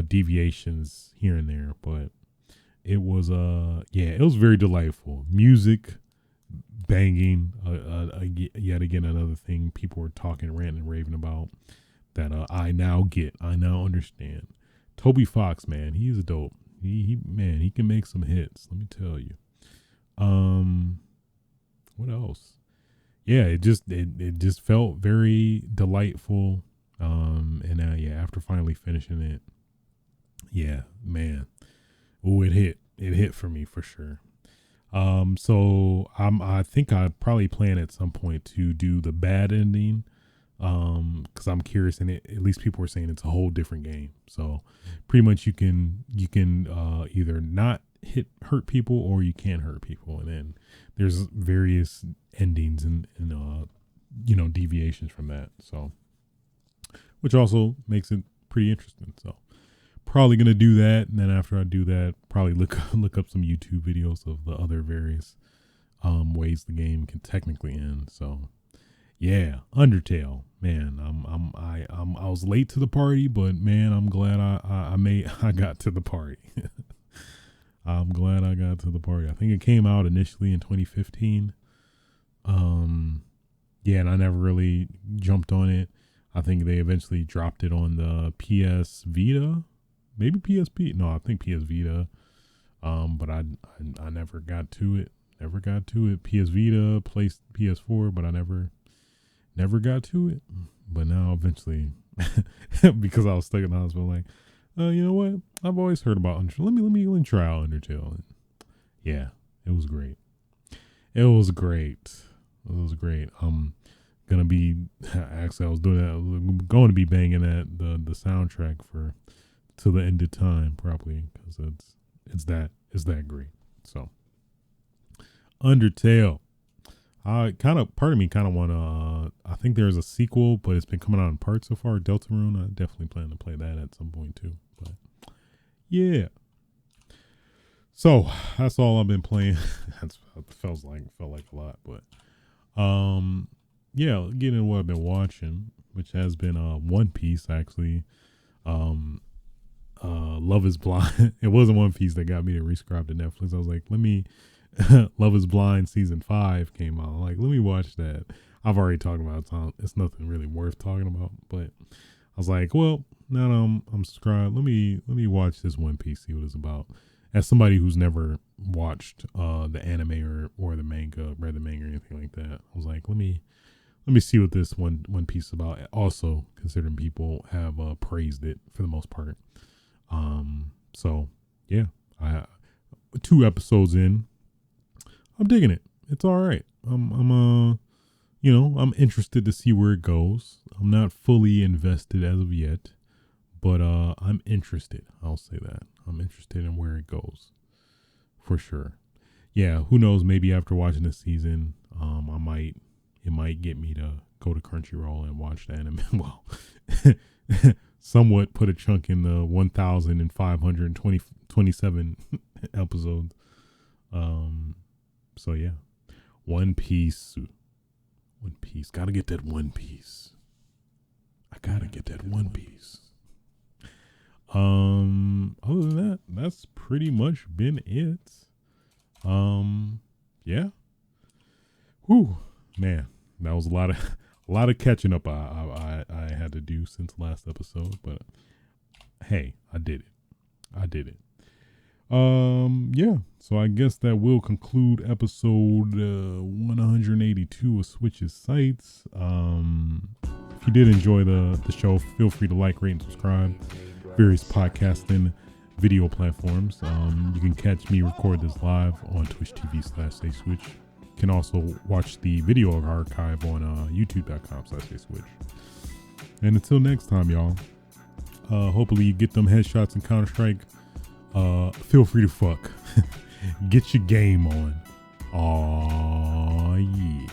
deviations here and there, but it was it was very delightful. Music banging, yet again another thing people were talking, ranting and raving about that I now understand. Toby Fox, man, he's a dope. He can make some hits, let me tell you. What else? Yeah, it just felt very delightful. And after finally finishing it, yeah, man, it hit for me for sure. So I think I probably plan at some point to do the bad ending, because I'm curious, and at least people were saying it's a whole different game. So pretty much you can either not hurt people, or you can hurt people, and then there's various endings and deviations from that. So, which also makes it pretty interesting. So probably gonna do that, and then after I do that, probably look up some YouTube videos of the other various ways the game can technically end. So yeah, Undertale, man. I was late to the party, but man, I'm glad I got to the party. I'm glad I got to the party. I think it came out initially in 2015. And I never really jumped on it. I think they eventually dropped it on the PS Vita, maybe PSP. No, I think PS Vita. But I never got to it. Never got to it. PS Vita, PS4, but I never got to it. But now eventually, because I was stuck in the hospital, like, you know what? I've always heard about Undertale. Let me try out Undertale. And yeah, it was great. It was great. It was great. Gonna be actually I was doing that. I was going to be banging at the soundtrack for till the end of time probably because it's that great. So Undertale. Part of me kind of want to. I think there's a sequel, but it's been coming out in parts so far. Deltarune. I definitely plan to play that at some point too. But yeah. So that's all I've been playing. That felt like a lot, but yeah. Getting into what I've been watching, which has been One Piece actually. Love is Blind. It wasn't One Piece that got me to resubscribe to Netflix. I was like, let me. Love is Blind season 5 came out. Like, let me watch that. I've already talked about it. It's nothing really worth talking about. But I was like, well, now that I'm subscribed, let me watch this One Piece, see what it's about. As somebody who's never watched the anime or the manga, read the manga or anything like that, I was like, let me see what this One Piece is about. Also, considering people have praised it for the most part. So yeah, 2 episodes in. I'm digging it. It's all right. I'm interested to see where it goes. I'm not fully invested as of yet, but I'm interested. I'll say that. I'm interested in where it goes, for sure. Yeah, who knows? Maybe after watching this season, it might get me to go to Crunchyroll and watch the anime. Well, somewhat put a chunk in the 1,527 episodes. So yeah, One Piece. Gotta get that One Piece. I gotta get that One Piece. Other than that, that's pretty much been it. Yeah. Whew, man, that was a lot of catching up I had to do since last episode, but hey, I did it. Yeah, so I guess that will conclude episode 182 of Switch's Sights. If you did enjoy the show, feel free to like, rate, and subscribe. Various podcasting video platforms. You can catch me record this live on Twitch TV/SaySwitch. You can also watch the video archive on YouTube.com/SaySwitch. And until next time, y'all, hopefully you get them headshots in Counter-Strike. Feel free to fuck. Get your game on. Aw, yeah.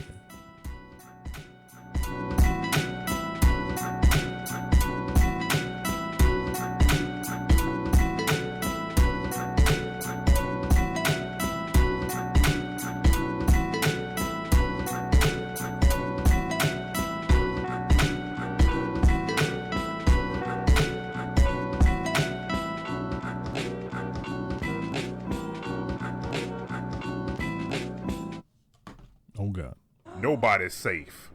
Oh God. Nobody's safe.